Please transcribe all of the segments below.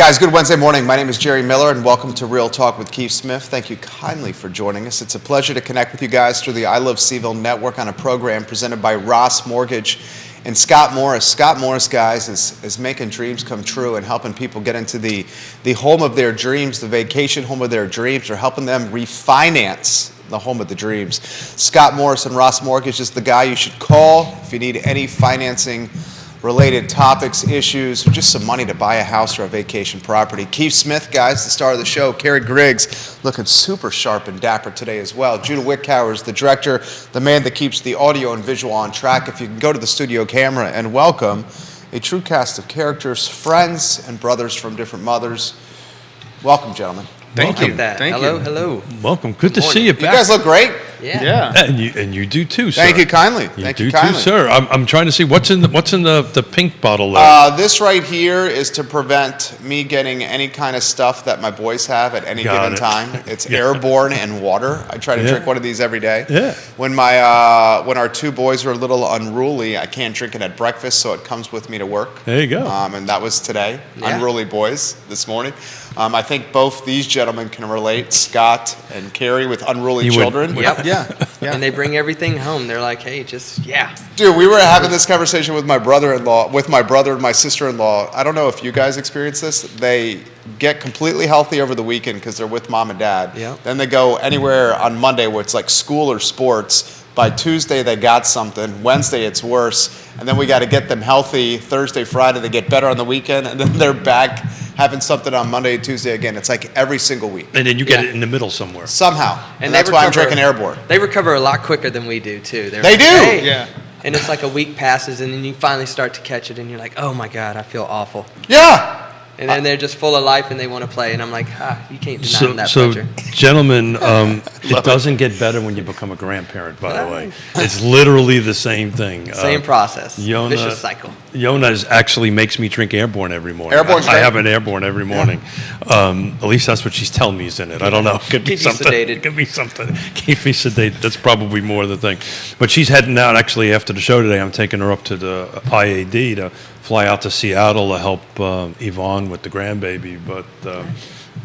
Guys, good Wednesday morning. My name is Jerry Miller, and welcome to Real Talk with Keith Smith. Thank you kindly for joining us. It's a pleasure to connect with you guys through the I Love CVille Network on a program presented by Ross Mortgage and Scott Morris. Scott Morris, guys, is making dreams come true and helping people get into the home of their dreams, the vacation home of their dreams, or helping them refinance the home of the dreams. Scott Morris and Ross Mortgage is the guy you should call if you need any financing related topics, issues, or just some money to buy a house or a vacation property. Keith Smith, guys, the star of the show. Kerry Griggs, looking super sharp and dapper today as well. Judah Wickower is the director, the man that keeps the audio and visual on track. If you can go to the studio camera and welcome a true cast of characters, friends and brothers from different mothers. Welcome, gentlemen. Thank you. Thank you. Hello. Welcome. Good to see you back. You guys look great. Yeah. And you do too, sir. Thank you kindly. You do too, sir. I'm trying to see what's in the pink bottle there. This right here is to prevent me getting any kind of stuff that my boys have at any given time. It's airborne and water. I try to drink one of these every day. Yeah. When our two boys are a little unruly, I can't drink it at breakfast, so it comes with me to work. There you go. And that was today. Yeah. Unruly boys this morning. I think both these gentlemen can relate, Scott and Kerry, with unruly children. Yep. Yeah. And they bring everything home. They're like, hey, Dude, we were having this conversation with my brother-in-law, with my brother and my sister-in-law. I don't know if you guys experience this. They get completely healthy over the weekend because they're with mom and dad. Yep. Then they go anywhere on Monday where it's like school or sports. By Tuesday, they got something. Wednesday, it's worse. And then we got to get them healthy. Thursday, Friday, they get better on the weekend. And then they're back having something on Monday and Tuesday again. It's like every single week. And then you get it in the middle somewhere. Somehow. And that's why I'm drinking airborne. They recover a lot quicker than we do, too. They do! Hey. Yeah. And it's like a week passes, and then you finally start to catch it, and you're like, oh, my God, I feel awful. Yeah! And then they're just full of life, and they want to play. And I'm like, you can't deny them that pleasure. Gentlemen, it doesn't get better when you become a grandparent, by the way. It's literally the same thing. Same process. Yonna, vicious cycle. Yonna actually makes me drink airborne every morning. I have an airborne every morning. At least that's what she's telling me is in it. I don't know. Could be something. Sedated. Could be something. Keep me sedated. That's probably more the thing. But she's heading out actually after the show today. I'm taking her up to the IAD to fly out to Seattle to help Yvonne with the grandbaby, but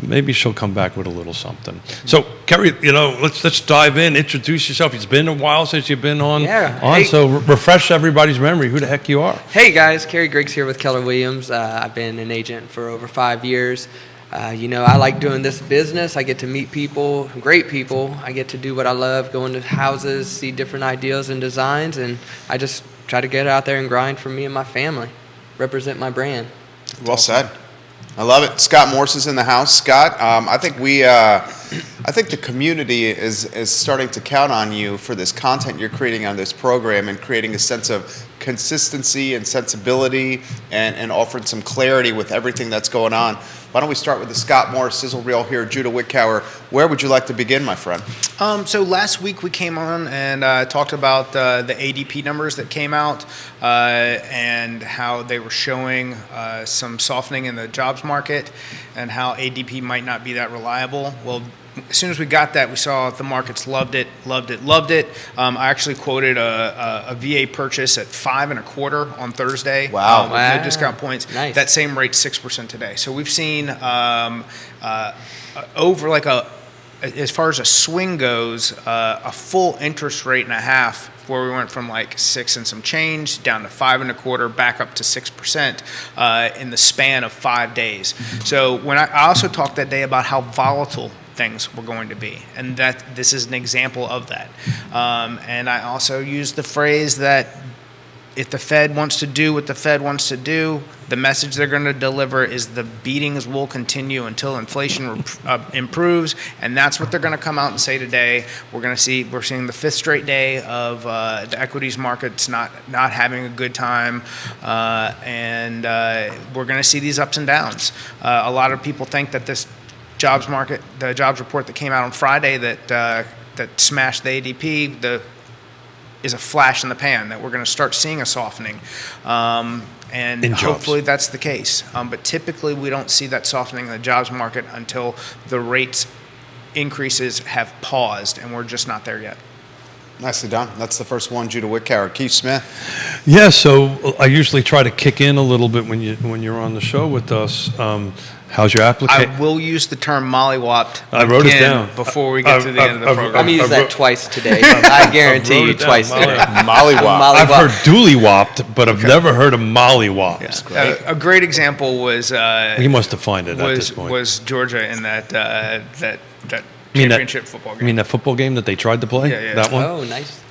maybe she'll come back with a little something. So, Kerry, let's dive in. Introduce yourself. It's been a while since you've been on. Yeah. Hey. So refresh everybody's memory. Who the heck you are? Hey guys, Kerry Griggs here with Keller Williams. I've been an agent for over 5 years. I like doing this business. I get to meet people, great people. I get to do what I love, go into houses, see different ideas and designs, and I just try to get out there and grind for me and my family. Represent my brand. Well said. I love it. Scott Morris is in the house. Scott, I think the community is starting to count on you for this content you're creating on this program and creating a sense of consistency and sensibility and offering some clarity with everything that's going on. Why don't we start with the Scott Morris sizzle reel here, Judah Wickower. Where would you like to begin, my friend? So last week we came on and talked about the ADP numbers that came out and how they were showing some softening in the jobs market and how ADP might not be that reliable. Well, as soon as we got that, we saw the markets loved it. I actually quoted a VA purchase at 5.25 on Thursday. Wow. With no discount points. Nice. That same rate's 6% today. So we've seen over like as far as a swing goes, a full interest rate and a half, where we went from like 6 and some change down to 5.25, back up to 6% in the span of 5 days. So when I also talked that day about how volatile things were going to be, and that this is an example of that. And I also used the phrase that if the Fed wants to do what the Fed wants to do, the message they're going to deliver is the beatings will continue until inflation improves, and that's what they're going to come out and say today. We're seeing the 5th straight day of the equities markets not having a good time, and we're going to see these ups and downs. A lot of people think that this jobs market, the jobs report that came out on Friday that smashed the ADP, is a flash in the pan, that we're going to start seeing a softening. And hopefully that's the case. But typically we don't see that softening in the jobs market until the rates increases have paused, and we're just not there yet. Nicely done. That's the first one, Judah Wickower. Keith Smith. Yeah, so I usually try to kick in a little bit when you're on the show with us. How's your application? I will use the term mollywopped. I wrote it again down before we get to the end of the I'm program. going to use that twice today. I guarantee you twice today. Mollywop. I've heard dually whopped, but I've never heard of mollywopped. A great example was He must have defined it at this point. was Georgia in that You mean that- championship football game. You mean that football game that they tried to play? Yeah. That one? Oh, nice.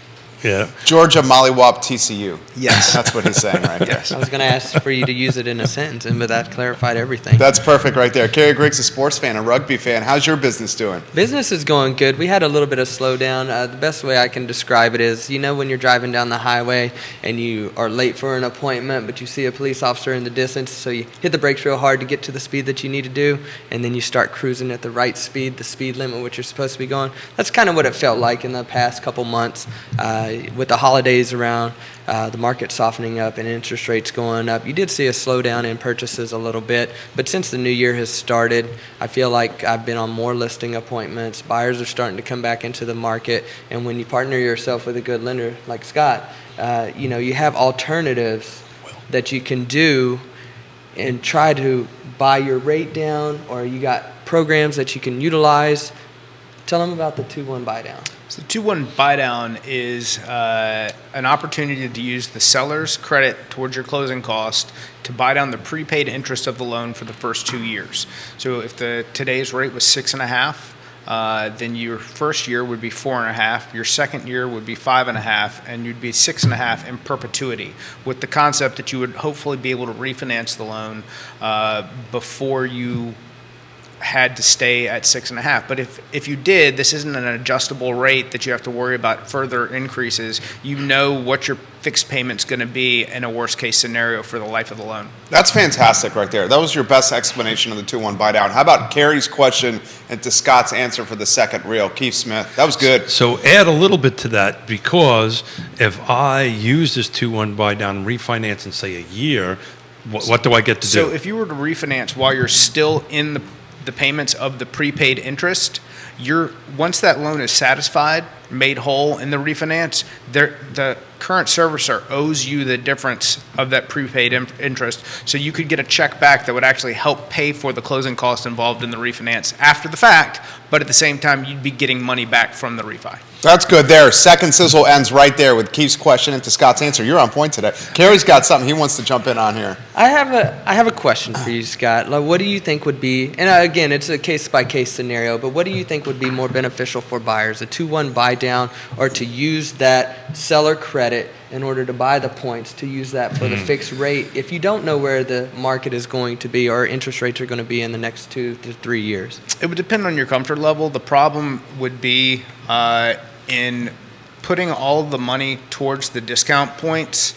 Yeah. Georgia Mollywop TCU. Yes. That's what he's saying right there. Yes. I was going to ask for you to use it in a sentence, but that clarified everything. That's perfect right there. Kerry Griggs, a sports fan, a rugby fan. How's your business doing? Business is going good. We had a little bit of slowdown. The best way I can describe it is, when you're driving down the highway and you are late for an appointment, but you see a police officer in the distance, so you hit the brakes real hard to get to the speed that you need to do, and then you start cruising at the right speed, the speed limit which you're supposed to be going. That's kind of what it felt like in the past couple months with the holidays around, the market softening up and interest rates going up. You did see a slowdown in purchases a little bit, but since the new year has started, I feel like I've been on more listing appointments. Buyers are starting to come back into the market, and when you partner yourself with a good lender like Scott, you have alternatives that you can do and try to buy your rate down, or you got programs that you can utilize. Tell them about the 2-1 buy down. So the 2-1 buy down is an opportunity to use the seller's credit towards your closing cost to buy down the prepaid interest of the loan for the first 2 years. So if today's rate was 6.5, then your first year would be 4.5, your second year would be 5.5, and you'd be 6.5 in perpetuity, with the concept that you would hopefully be able to refinance the loan before you had to stay at 6.5. But if you did, this isn't an adjustable rate that you have to worry about further increases. You know what your fixed payment's going to be in a worst case scenario for the life of the loan. That's fantastic right there. That was your best explanation of the 2-1 buy down. How about Kerry's question and to Scott's answer for the second reel? Keith Smith. That was good. So add a little bit to that, because if I use this 2-1 buy down and refinance in, say, a year, what do I get to do? So if you were to refinance while you're still in the payments of the prepaid interest, once that loan is satisfied, made whole in the refinance, the current servicer owes you the difference of that prepaid interest. So you could get a check back that would actually help pay for the closing costs involved in the refinance after the fact, but at the same time, you'd be getting money back from the refi. That's good there. Second sizzle ends right there with Keith's question and to Scott's answer. You're on point today. Kerry's got something he wants to jump in on here. I have a question for you, Scott. Like, what do you think would be, and again, it's a case-by-case scenario, but what do you think would be more beneficial for buyers, a 2-1 buy down, or to use that seller credit in order to buy the points, to use that for the fixed rate if you don't know where the market is going to be or interest rates are going to be in the next 2 to 3 years? It would depend on your comfort level. The problem would be in putting all of the money towards the discount points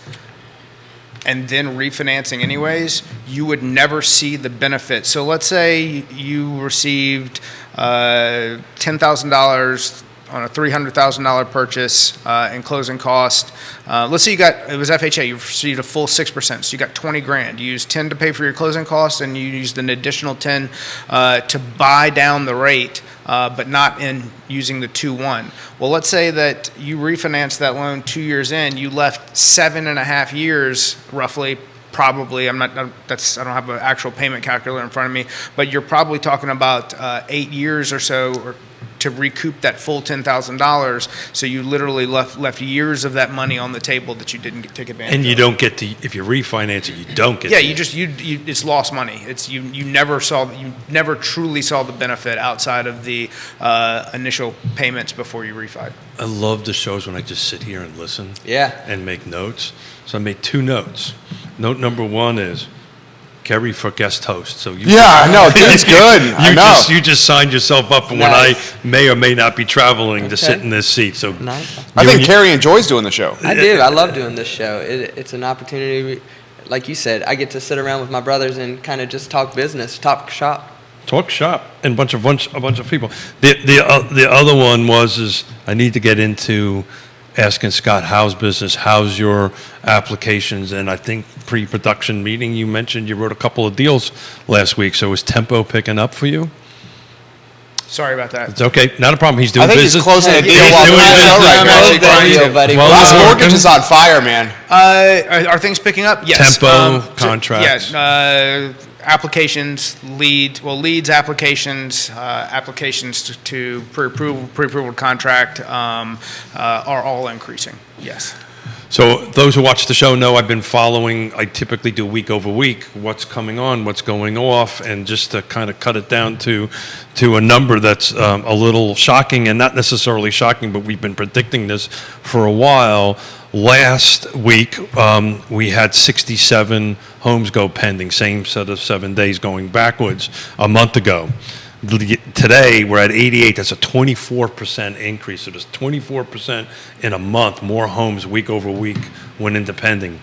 and then refinancing anyways, you would never see the benefit. So let's say you received $10,000 on a $300,000 purchase in closing cost. Let's say it was FHA, you received a full 6%, so you got 20 grand. You used 10 to pay for your closing costs, and you used an additional 10 to buy down the rate, but not in using the 2-1. Well, let's say that you refinanced that loan 2 years in, you left 7.5 years roughly. Probably, I don't have an actual payment calculator in front of me, but you're probably talking about 8 years or so to recoup that full $10,000. So you literally left years of that money on the table that you didn't take advantage of. And you don't get to, if you refinance it, you don't get. Yeah, it's lost money. It's you never truly saw the benefit outside of the initial payments before you refied. I love the shows when I just sit here and listen. Yeah. And make notes. So I made 2 notes. Note number 1 is Kerry for guest host. So I know, dude's good. I know. You just signed yourself up for when I may or may not be traveling to sit in this seat. So Nice. I think Kerry enjoys doing the show. I do. I love doing this show. It's an opportunity, like you said, I get to sit around with my brothers and kind of just talk business, talk shop. Talk shop and a bunch of people. The other one is I need to get into asking Scott, how's business, how's your applications, and I think pre-production meeting you mentioned you wrote a couple of deals last week, so is tempo picking up for you? Sorry about that. It's okay, not a problem. He's doing I think business. he's closing a deal He's while doing we're on the show business. right now. Close that deal, buddy. Well, Ross we're Mortgage working. is on fire, man. Are things picking up? Yes. Tempo, contracts. Yes. Applications, leads, applications, applications to pre-approval contract are all increasing. Yes. So those who watch the show know I've been following, I typically do week over week, what's coming on, what's going off, and just to kind of cut it down to a number that's a little shocking, and not necessarily shocking, but we've been predicting this for a while. Last week, we had 67 homes go pending, same set of 7 days going backwards a month ago. Today, we're at 88. That's a 24% increase. So there's 24% in a month, more homes week over week went into pending.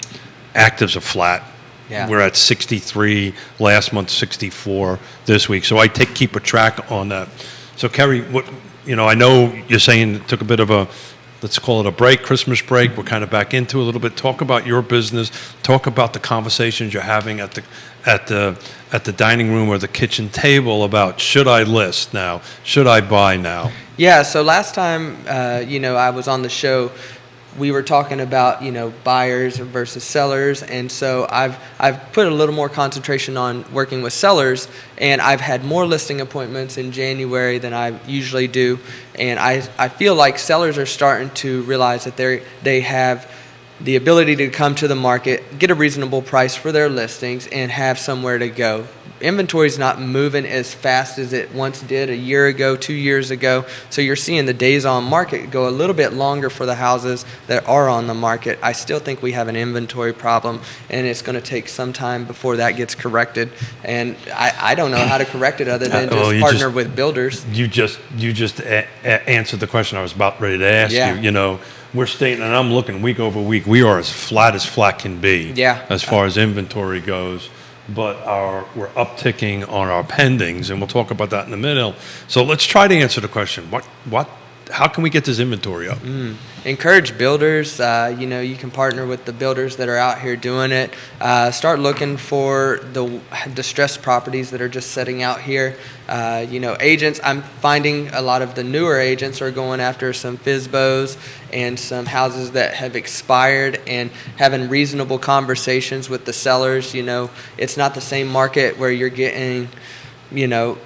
Actives are flat. Yeah. We're at 63 last month, 64 this week. So I keep a track on that. So Kerry, I know you're saying it took a bit of a, let's call it a break, Christmas break. We're kind of back into a little bit. Talk about your business. Talk about the conversations you're having at the dining room or the kitchen table about, should I list now? Should I buy now? Yeah, so last time, I was on the show, we were talking about, buyers versus sellers. And so I've put a little more concentration on working with sellers, and I've had more listing appointments in January than I usually do. And I feel like sellers are starting to realize that they have the ability to come to the market, get a reasonable price for their listings, and have somewhere to go. Inventory's not moving as fast as it once did a year ago, 2 years ago. So you're seeing the days on market go a little bit longer for the houses that are on the market. I still think we have an inventory problem, and it's going to take some time before that gets corrected. And I don't know how to correct it other than just partner with builders. You just answered the question I was about ready to ask Yeah. you. We're stating, and I'm looking week over week, we are as flat can be as far as inventory goes. But we're upticking on our pendings, and we'll talk about that in a minute. So let's try to answer the question. How can we get this inventory up? Encourage builders. You can partner with the builders that are out here doing it. Start looking for the distressed properties that are just sitting out here. Agents, I'm finding a lot of the newer agents are going after some FSBOs and some houses that have expired and having reasonable conversations with the sellers. It's not the same market where you're getting, $10,000,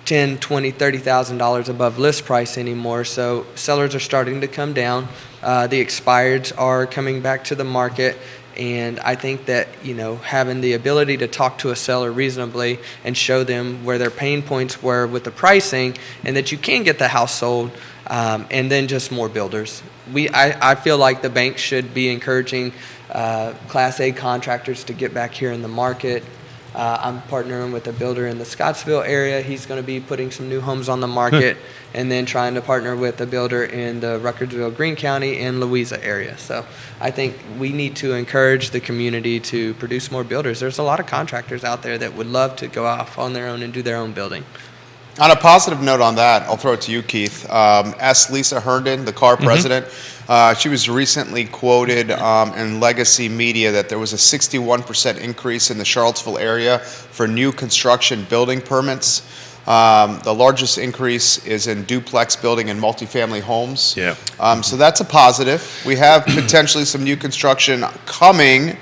$20,000, $30,000 above list price anymore. So sellers are starting to come down. The expireds are coming back to the market. And I think that, having the ability to talk to a seller reasonably and show them where their pain points were with the pricing, and that you can get the house sold, and then just more builders. I feel like the bank should be encouraging Class A contractors to get back here in the market. I'm partnering with a builder in the Scottsville area. He's going to be putting some new homes on the market, and then trying to partner with a builder in the Ruckersville, Greene County, and Louisa area. So I think we need to encourage the community to produce more builders. There's a lot of contractors out there that would love to go off on their own and do their own building. On a positive note on that, I'll throw it to you, Keith. Ask Lisa Herndon, the car president. She was recently quoted in Legacy Media that there was a 61% increase in the Charlottesville area for new construction building permits. The largest increase is in duplex building and multifamily homes. Yeah. So that's a positive. We have potentially some new construction coming.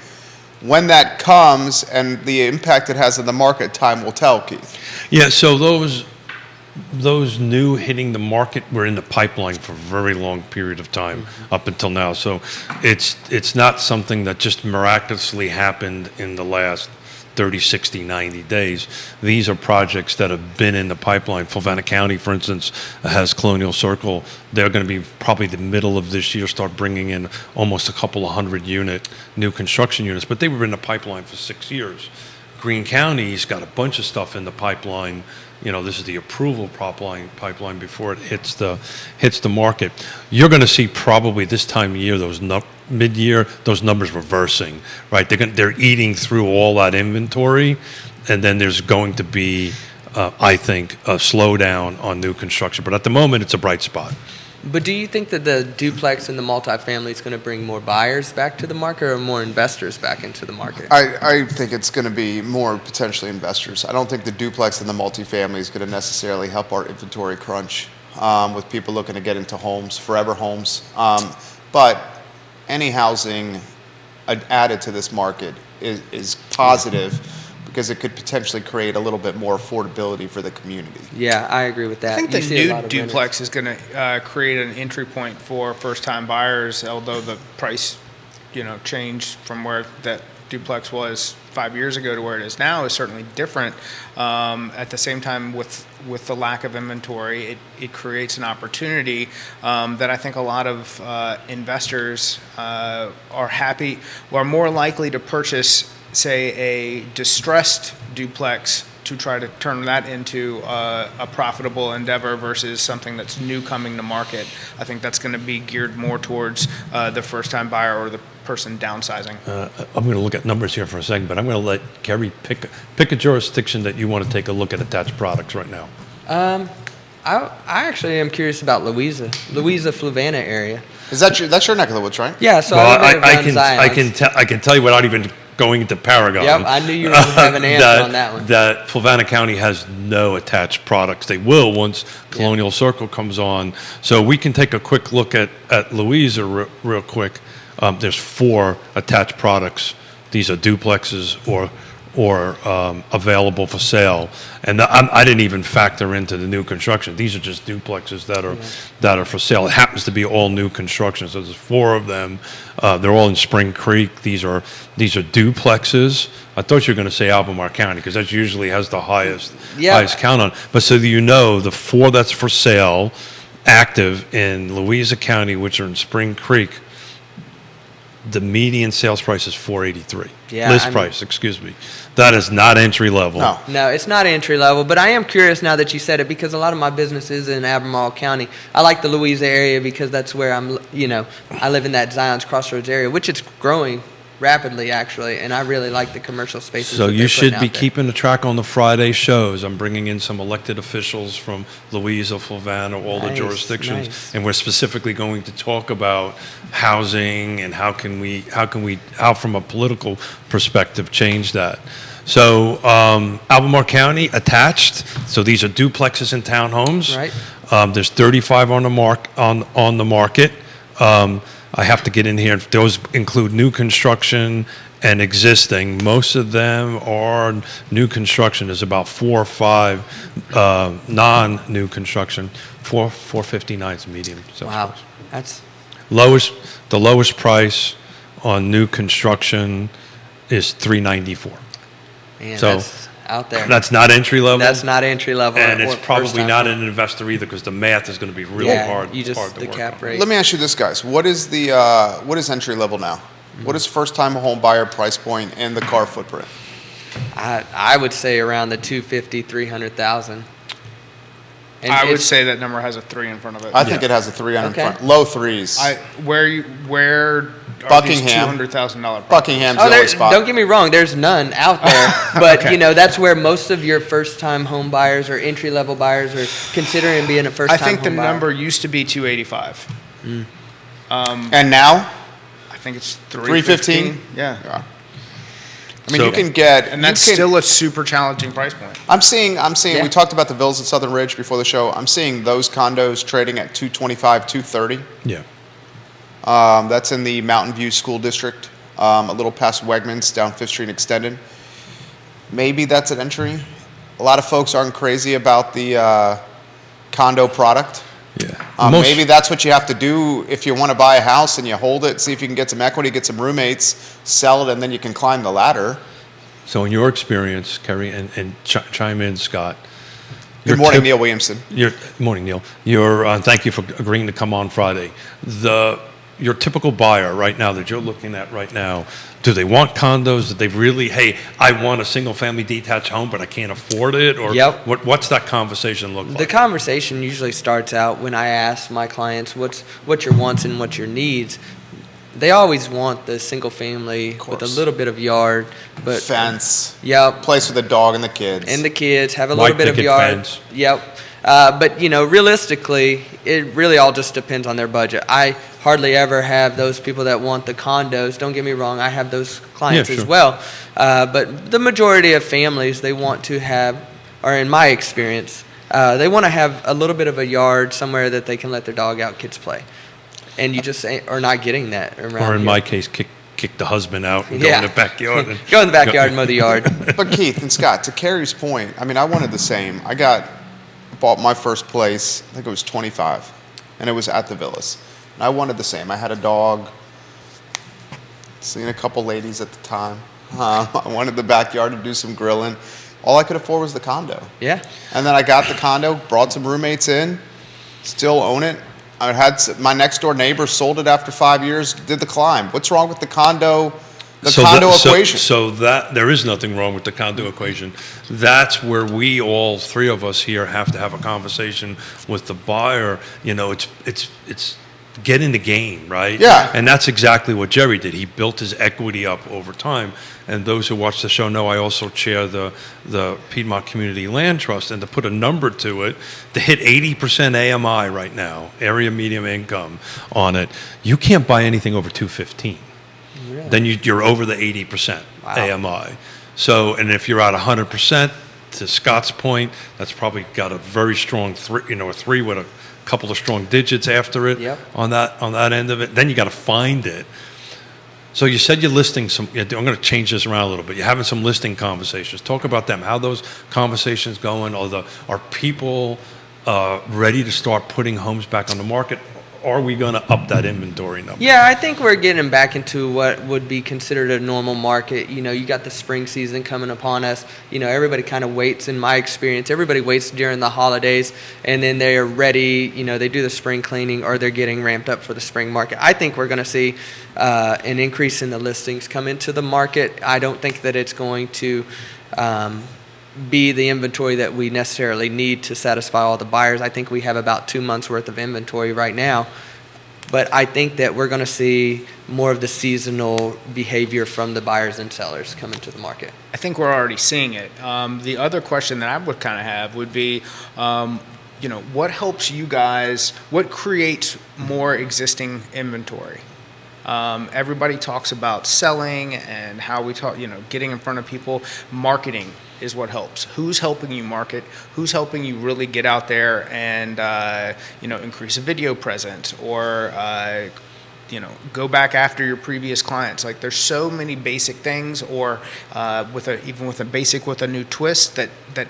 When that comes and the impact it has on the market, time will tell, Keith. Yeah, so those new hitting the market were in the pipeline for a very long period of time up until now. So it's not something that just miraculously happened in the last 30, 60, 90 days. These are projects that have been in the pipeline. Fluvanna County, for instance, has Colonial Circle. They're going to be probably the middle of this year start bringing in almost a couple of 100 new construction units, but they were in the pipeline for 6 years. Greene County's got a bunch of stuff in the pipeline. This is the approval pipeline before it hits the market. You're going to see probably this time of year, mid-year, those numbers reversing, right? They're eating through all that inventory, and then there's going to be, I think, a slowdown on new construction. But at the moment, it's a bright spot. But do you think that the duplex and the multifamily is going to bring more buyers back to the market or more investors back into the market? I think it's going to be more potentially investors. I don't think the duplex and the multifamily is going to necessarily help our inventory crunch with people looking to get into homes, forever homes. But any housing added to this market is positive because it could potentially create a little bit more affordability for the community. Yeah, I agree with that. I think You the see a lot new of duplex is going to create an entry point for first-time buyers, although the price, changed from where that duplex was 5 years ago to where it is now is certainly different. At the same time, with the lack of inventory, it creates an opportunity that I think a lot of investors are more likely to purchase, say, a distressed duplex to try to turn that into a profitable endeavor versus something that's new coming to market. I think that's going to be geared more towards the first-time buyer or the person downsizing. I'm going to look at numbers here for a second, but I'm going to let Kerry pick a jurisdiction that you want to take a look at attached products right now. I actually am curious about Louisa, Fluvanna area. That's your neck of the woods, right? Yeah, so Well, I live around Zions. I can tell you without even going into Paragon. Yep, I knew you were going to have an answer on that one. That Fluvanna County has no attached products. They will once Colonial Circle comes on. So we can take a quick look at Louisa real quick. There's 4 attached products. These are duplexes or available for sale. And I didn't even factor into the new construction. These are just duplexes that are for sale. It happens to be all new construction. So there's 4 of them. They're all in Spring Creek. These are duplexes. I thought you were going to say Albemarle County because that usually has the highest count on. But so that the 4 that's for sale, active in Louisa County, which are in Spring Creek, the median sales price is $483. List price, excuse me. That is not entry level. No, it's not entry level. But I am curious now that you said it because a lot of my business is in Albemarle County. I like the Louisa area because that's where I live in that Zions Crossroads area, which it's growing rapidly actually, and I really like the commercial spaces. So you should be keeping a track on the Friday shows. I'm bringing in some elected officials from Louisa, Fluvanna, all the jurisdictions, and we're specifically going to talk about housing and how from a political perspective change that. So Albemarle County attached. So these are duplexes and townhomes. Right. There's 35 on the market. I have to get in here. Those include new construction and existing. Most of them are new construction. There's about 4 or 5 non-new construction. 459 is medium. Wow, that's the lowest price on new construction is $394. Man, so that's out there. That's not entry level. That's not entry level, and it's probably not an investor either because the math is going to be really hard. You just hard to the work cap on. rate. Let me ask you this, guys. What is entry level now? What is first-time home buyer price point and the car footprint? I would say around the 250, 300,000. I would say that number has a 3 in front of it. I think it has a 3 in front. Low 3s. Where Buckingham. These $200,000 Buckingham's the only spot. Don't get me wrong, there's none out there. But, that's where most of your first-time home buyers or entry-level buyers are considering being a first-time home buyer. I think the number used to be 285. And now? I think it's 315. Yeah. I mean, you can get... And that's still a super challenging price point. I'm seeing. We talked about the villas at Southern Ridge before the show. I'm seeing those condos trading at 225, 230. Yeah. That's in the Mountain View School District, a little past Wegmans down 5th Street Extended. Maybe that's an entry. A lot of folks aren't crazy about the condo product. Yeah. Maybe that's what you have to do if you want to buy a house and you hold it, see if you can get some equity, get some roommates, sell it, and then you can climb the ladder. So in your experience, Kerry, and chime in, Scott. Good morning, Neil Williamson. Morning, Neil. Thank you for agreeing to come on Friday. Your typical buyer right now that you're looking at right now, do they want condos? Do they really, I want a single-family detached home, but I can't afford it? Or what's that conversation look like? The conversation usually starts out when I ask my clients, what's your wants and what's your needs? they always want the single family with a course. little bit of yard, but Fence. Yep. Place with a dog and the kids. And the kids have a White little bit of picket yard. fence. Yep. But realistically, it really all just depends on their budget. I hardly ever have those people that want the condos. Don't get me wrong, I have those clients Yeah, as sure. well. But the majority of families, they want to have, or in my experience, they want to have a little bit of a yard somewhere that they can let their dog out, kids play. And you just are not getting that around Or in here. my case, kick the husband out and Yeah. go in the backyard. And Go in the backyard and mow the yard. But Keith and Scott, to Kerry's point, I mean, I wanted the same. Bought my first place, I think it was 25, and it was at the Villas. And I wanted the same. I had a dog, seen a couple ladies at the time. I wanted the backyard to do some grilling. All I could afford was the condo. Yeah. And then I got the condo, brought some roommates in, still own it. I had my next door neighbor sold it after 5 years, did the climb. What's wrong with the condo? Equation. So that there is nothing wrong with the condo equation. That's where we all three of us here have to have a conversation with the buyer. It's get in the game, right? Yeah. And that's exactly what Jerry did. He built his equity up over time. And those who watch the show know I also chair the Piedmont Community Land Trust. And to put a number to it, to hit 80% AMI right now, area medium income on it, you can't buy anything over 215. Really? Then you're over the 80% Wow. AMI. So, and if you're at 100%, to Scott's point, that's probably got a very strong a 3 with a couple of strong digits after it. Yep. On that end of it. Then you got to find it. So you said you're listing some. I'm going to change this around a little bit. You're having some listing conversations. Talk about them. How those conversations going? Are people ready to start putting homes back on the market? Are we going to up that inventory number? Yeah, I think we're getting back into what would be considered a normal market. You got the spring season coming upon us. Everybody kind of waits, in my experience. Everybody waits during the holidays, and then they're ready. They do the spring cleaning, or they're getting ramped up for the spring market. I think we're going to see an increase in the listings come into the market. I don't think that it's going to be the inventory that we necessarily need to satisfy all the buyers. I think we have about 2 months worth of inventory right now, but I think that we're going to see more of the seasonal behavior from the buyers and sellers come into the market. I think we're already seeing it. The other question that I would kind of have would be, what helps you guys, what creates more existing inventory? Everybody talks about selling and how we talk, getting in front of people. Marketing is what helps. Who's helping you market? Who's helping you really get out there and, increase a video presence or, go back after your previous clients. Like there's so many basic things, or even with a new twist that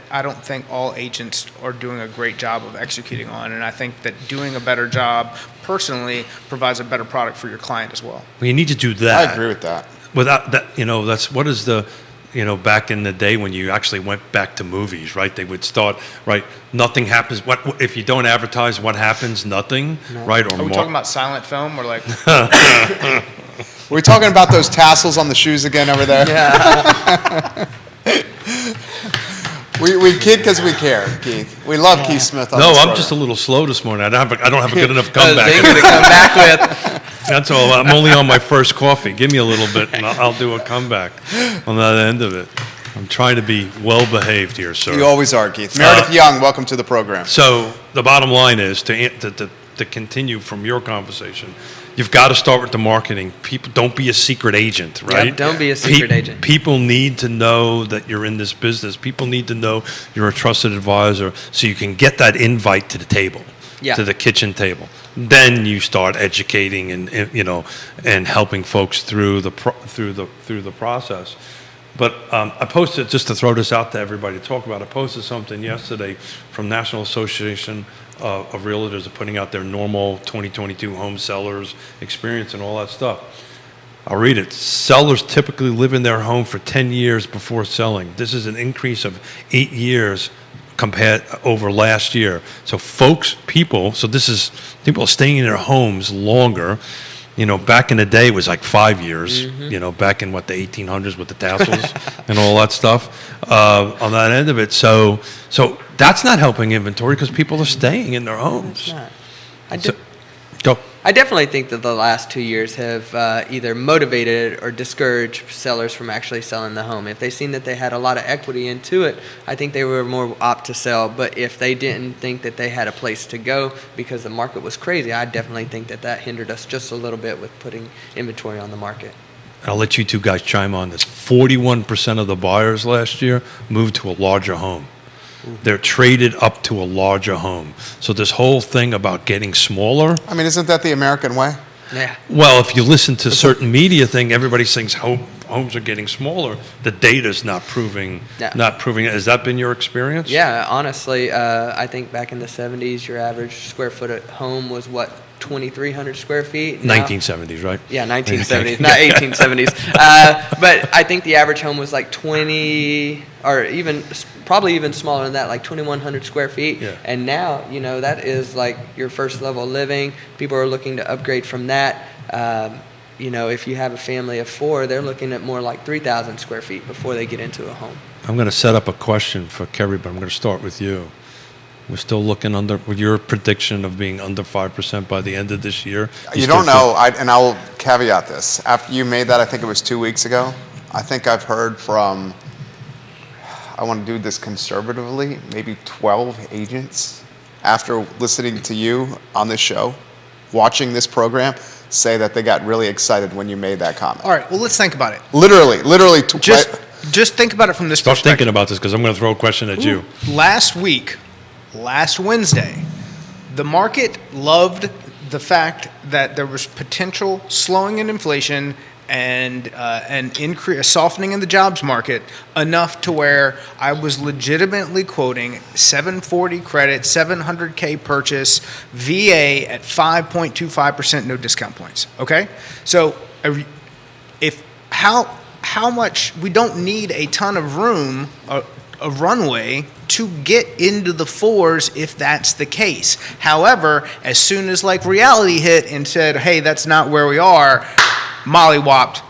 I don't think all agents are doing a great job of executing on. And I think that doing a better job personally provides a better product for your client as well. Well, you need to do that. I agree with that. Without that, that's what is the. Back in the day when you actually went back to movies, right? They would start, right? Nothing happens. What if you don't advertise? What happens? Nothing, right? Or Are we talking about silent film or like? Are we talking about those tassels on the shoes again over there? Yeah. We kid because we care, Keith. We love Keith Smith. On No, this I'm program. just a little slow this morning. I don't have a good enough Thing comeback. to come back with. That's all. I'm only on my first coffee. Give me a little bit, and I'll do a comeback on that end of it. I'm trying to be well behaved here, sir. You always are, Keith. Meredith Young, welcome to the program. So the bottom line is to continue from your conversation. You've got to start with the marketing. People, don't be a secret agent, right? Yep, don't be a secret agent. People need to know that you're in this business. People need to know you're a trusted advisor, so you can get that invite to the table, to the kitchen table. Then you start educating and helping folks through the process. But I posted, just to throw this out to everybody to talk about, I posted something yesterday from National Association of Realtors are putting out their normal 2022 home sellers experience and all that stuff. I'll read it. Sellers typically live in their home for 10 years before selling. This is an increase of 8 years compared over last year. So people are staying in their homes longer. Back in the day it was like 5 years, back in the 1800s with the tassels and all that stuff on that end of it. So that's not helping inventory because people are staying in their homes. It's not. Go. I definitely think that the last 2 years have either motivated or discouraged sellers from actually selling the home. If they seen that they had a lot of equity into it, I think they were more apt to sell. But if they didn't think that they had a place to go because the market was crazy, I definitely think that that hindered us just a little bit with putting inventory on the market. I'll let you two guys chime on this. 41% of the buyers last year moved to a larger home. They're traded up to a larger home. So this whole thing about getting smaller, I mean, isn't that the American way? Yeah. well, if you listen to certain media thing, everybody thinks homes are getting smaller. The data's not proving Yeah. not proving it. Has that been your experience? Yeah, honestly, I think back in the 70s, your average square foot at home was what, 2,300 square feet? Now- 1970s, right? Yeah, 1970s, not 1870s. But I think the average home was like 20, or even probably even smaller than that, like 2,100 square feet. Yeah. And now, that is like your first level living. People are looking to upgrade from that. If you have a family of 4, they're looking at more like 3,000 square feet before they get into a home. I'm going to set up a question for Kerry, but I'm going to start with you. We're still looking with your prediction of being under 5% by the end of this year. You don't know, and I will caveat this. After you made that, I think it was 2 weeks ago, I think I've heard from, I want to do this conservatively, maybe 12 agents after listening to you on this show, watching this program, say that they got really excited when you made that comment. All right, well, let's think about it. Literally. Just think about it from this Start perspective. thinking about this because I'm going to throw a question at you. Last Wednesday, the market loved the fact that there was potential slowing in inflation and a softening in the jobs market enough to where I was legitimately quoting 740 credit, 700K purchase, VA at 5.25%, no discount points. Okay, so how much, we don't need a ton of room, a runway to get into the 4s if that's the case. However, as soon as reality hit and said, hey, that's not where we are, mollywopped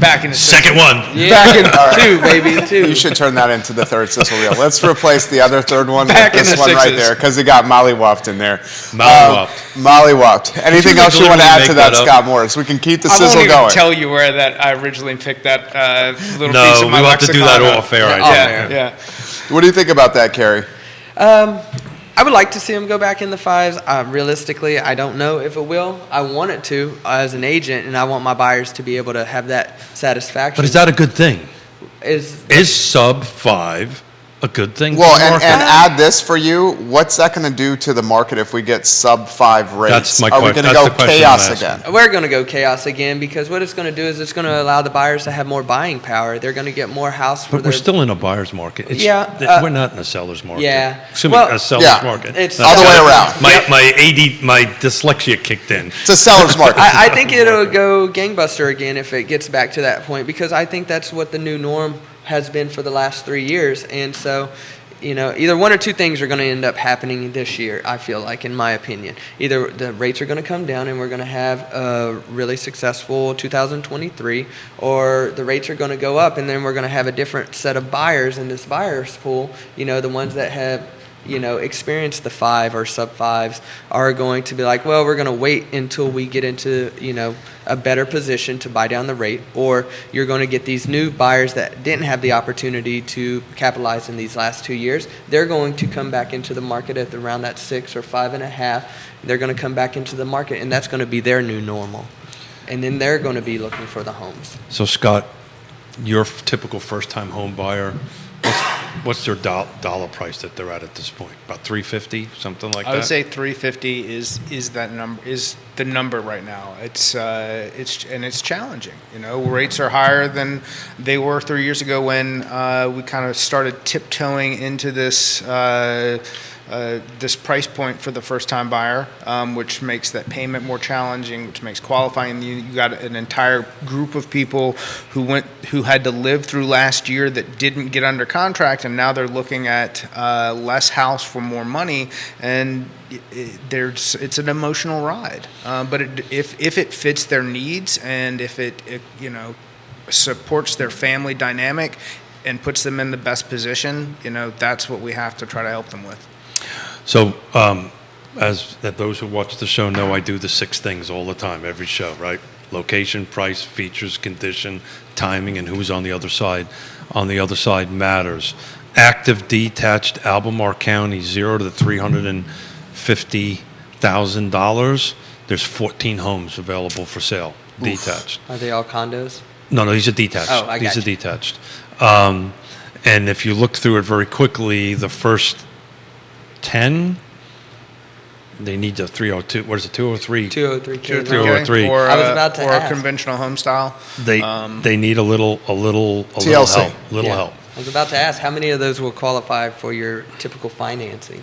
back in the Second one. Yeah, Back in, two, baby, two. You should turn that into the third sizzle reel. Let's replace the other third one Back with in this the one right sixes. there, because it got mollywopped in there. Mollywopped. Mollywopped. Anything you else you want to deliberately add to make that, that up? Scott Morris? We can keep the I won't sizzle even going. tell you where that I originally picked that little No, piece of my we'll have to do that lexicon off air, I Yeah. think. Yeah. What do you think about that, Kerry? I would like to see him go back in the 5s. Realistically, I don't know if it will. I want it to as an agent, and I want my buyers to be able to have that satisfaction. But is that a good thing? Is Is sub 5 a good thing? Well, for the and market? add this for you. What's that going to do to the market if we get sub 5 rates? That's my Are we question. going to That's go the question chaos I'm asking. again? We're going to go chaos again because what it's going to do is it's going to allow the buyers to have more buying power. They're going to get more house for But we're their still in a buyer's market. Yeah, We're not in a seller's market. yeah. Excuse me, Well, a seller's yeah, market. it's- Not Other way seller's- around. My dyslexia kicked in. It's a seller's market. I think it'll go gangbuster again if it gets back to that point because I think that's what the new norm has been for the last 3 years. And so, either one or two things are going to end up happening this year, I feel like, in my opinion. Either the rates are going to come down and we're going to have a really successful 2023, or the rates are going to go up and then we're going to have a different set of buyers in this buyer's pool. The ones that have experienced the 5 or sub 5s are going to be like, well, we're going to wait until we get into, a better position to buy down the rate. Or you're going to get these new buyers that didn't have the opportunity to capitalize in these last 2 years. They're going to come back into the market at around that 6 or 5.5. They're going to come back into the market, and that's going to be their new normal. And then they're going to be looking for the homes. So, Scott, your typical first-time home buyer, what's their dollar price that they're at this point? About $350, something like that? I would say 350 is the number right now. It's challenging. Rates are higher than they were 3 years ago when we kind of started tiptoeing into this this price point for the first-time buyer, which makes that payment more challenging, which makes qualifying. You got an entire group of people who had to live through last year that didn't get under contract, and now they're looking at less house for more money, and it's an emotional ride. But if it fits their needs and if it supports their family dynamic and puts them in the best position, that's what we have to try to help them with. So, that those who watch the show know, I do the 6 things all the time, every show, right? Location, price, features, condition, timing, and who's on the other side. On the other side matters. Active, detached, Albemarle County, 0 to $350,000. There's 14 homes available for sale, detached. Are they all condos? No, these are detached. Oh, I got These are you. detached. And if you look through it very quickly, the first 10, they need the 302. What is it, 203? 203K. 203. Or, I was about to or ask. a conventional home style. They need a little TLC. help. Little Yeah. help. I was about to ask, how many of those will qualify for your typical financing?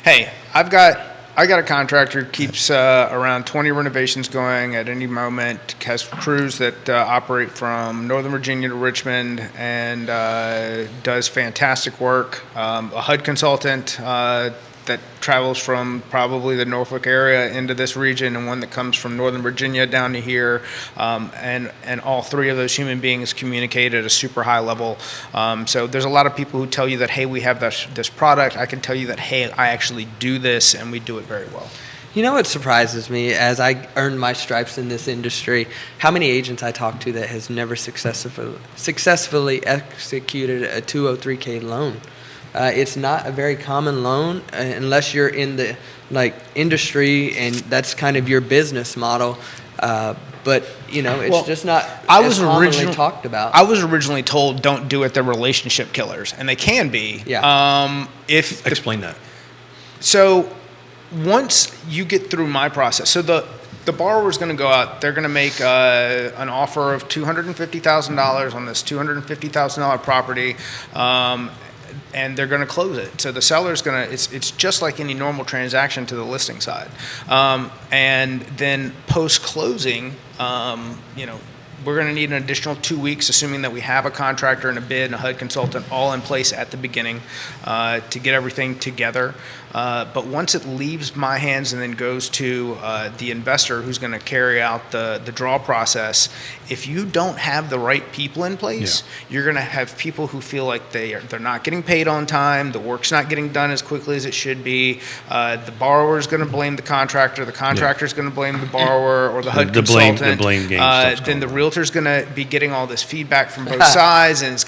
Hey, I got a contractor who keeps around 20 renovations going at any moment, has crews that operate from Northern Virginia to Richmond, and does fantastic work. A HUD consultant that travels from probably the Norfolk area into this region, and one that comes from Northern Virginia down to here, and all 3 of those human beings communicate at a super high level. So there's a lot of people who tell you that, hey, we have this product. I can tell you that, hey, I actually do this, and we do it very well. You know what surprises me as I earned my stripes in this industry? How many agents I talk to that has never successfully executed a 203K loan. It's not a very common loan unless you're in the industry and that's kind of your business model. But it's just not commonly talked about. I was originally told, don't do it, they're relationship killers, and they can be. Yeah. Explain that. So once you get through my process, so the borrower's going to go out, they're going to make an offer of $250,000 on this $250,000 property, and they're going to close it. So the seller's going to, it's just like any normal transaction to the listing side. And then post-closing, we're going to need an additional 2 weeks, assuming that we have a contractor and a bid and a HUD consultant all in place at the beginning to get everything together. But once it leaves my hands and then goes to the investor who's going to carry out the draw process, if you don't have the right people in place, you're going to have people who feel like they're not getting paid on time, the work's not getting done as quickly as it should be, the borrower's going to blame the contractor's going to blame the borrower or the HUD consultant. The blame game. Then the realtor's going to be getting all this feedback from both sides, and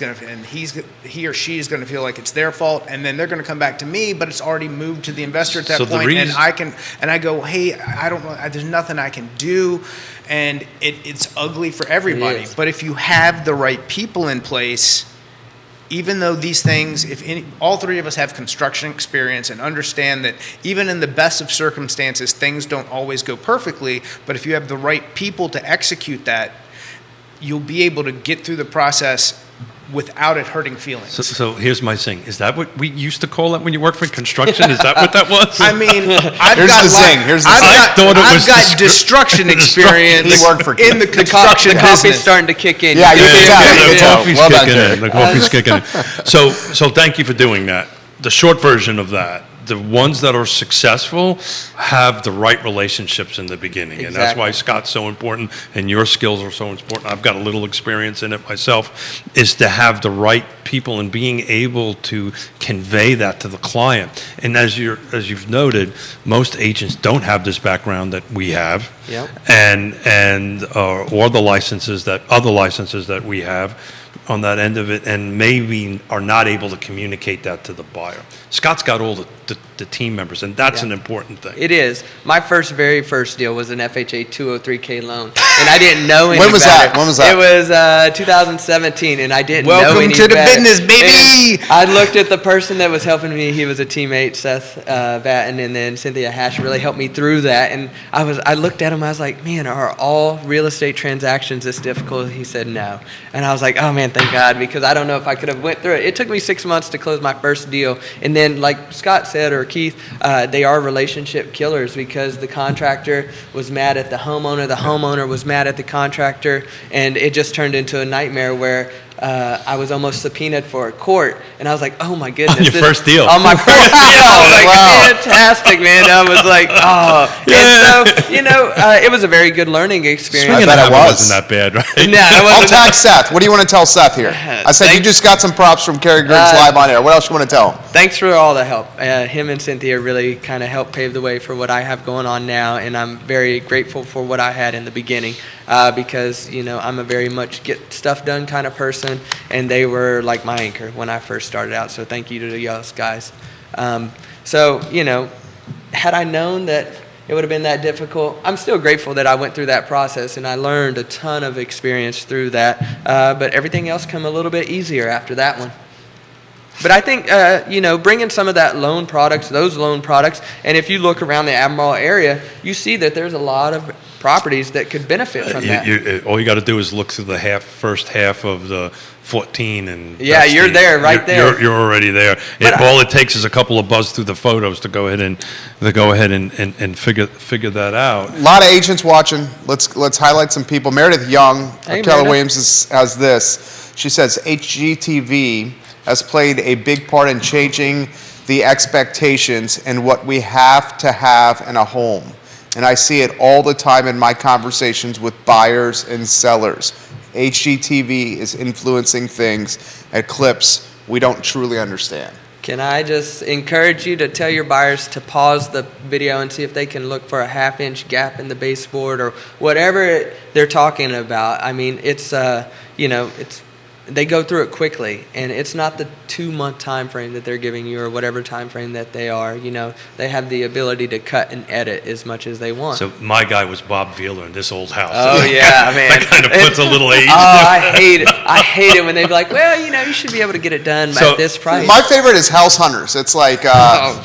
he or she is going to feel like it's their fault, and then they're going to come back to me, but it's already moved to the investor at that point, and I go, hey, I don't know, there's nothing I can do, and it's ugly for everybody. But if you have the right people in place, even though these things, all 3 of us have construction experience and understand that even in the best of circumstances, things don't always go perfectly, but if you have the right people to execute that, you'll be able to get through the process without it hurting feelings. So here's my thing. Is that what we used to call it when you worked for construction? Is that what that was? I mean, I've got destruction experience in the construction the coffee's business. starting to kick in. Yeah, you can tell. The coffee's Well done, kicking Jerry. in. The coffee's kicking in. So thank you for doing that. The short version of that, the ones that are successful have the right relationships in the beginning. And that's why Scott's so important and your skills are so important. I've got a little experience in it myself, is to have the right people and being able to convey that to the client. And as you've noted, most agents don't have this background that we have. Yep. And or the other licenses that we have on that end of it, and maybe are not able to communicate that to the buyer. Scott's got all the team members, and that's an important thing. It is. My very first deal was an FHA 203K loan, and I didn't know any When was better. that? When was that? It was 2017, and I didn't know any Welcome to the better. business, baby! And I looked at the person that was helping me. He was a teammate, Seth Batten, and then Cynthia Hash really helped me through that. And I looked at him. I was like, man, are all real estate transactions this difficult? He said no. And I was like, oh, man, thank God, because I don't know if I could have went through it. It took me 6 months to close my first deal. And then, like Scott said, or Keith, they are relationship killers because the contractor was mad at the homeowner was mad at the contractor, and it just turned into a nightmare where I was almost subpoenaed for a court, and I was like, oh my goodness. On your first deal. On my first deal. I was like, Wow. fantastic, man. I was like, oh. And so, it was a very good learning experience. Swinging bet a it hammer was. wasn't that bad, right? No, it I'll wasn't. tag Seth. What do you want to tell Seth here? I said you just got some props from Kerry Griggs live on air. What else you want to tell him? Thanks for all the help. Him and Cynthia really kind of helped pave the way for what I have going on now, and I'm very grateful for what I had in the beginning because, I'm a very much get stuff done kind of person, and they were like my anchor when I first started out, so thank you to y'all guys. Had I known that it would have been that difficult, I'm still grateful that I went through that process, and I learned a ton of experience through that, but everything else came a little bit easier after that one. But I think, bringing some of those loan products, and if you look around the Admiral area, you see that there's a lot of properties that could benefit from that. All you got to do is look through the first half of the 14, and Yeah, you're there, right there. You're already there. All it takes is a couple of buzz through the photos to go ahead and figure that out. A lot of agents watching. Let's highlight some people. Meredith Young Hey, of Keller Meredith. Williams has this. She says HGTV has played a big part in changing the expectations and what we have to have in a home. And I see it all the time in my conversations with buyers and sellers. HGTV is influencing things at clips we don't truly understand. Can I just encourage you to tell your buyers to pause the video and see if they can look for a half-inch gap in the baseboard or whatever they're talking about? I mean, they go through it quickly, and it's not the 2-month time frame that they're giving you or whatever time frame that they are. They have the ability to cut and edit as much as they want. So my guy was Bob Vieler in this old house. Oh yeah, man. That kind of puts a little age. Oh, I hate it. I hate it when they be like, well, you should be able to get it done So, at this price. My favorite is House Hunters. It's like,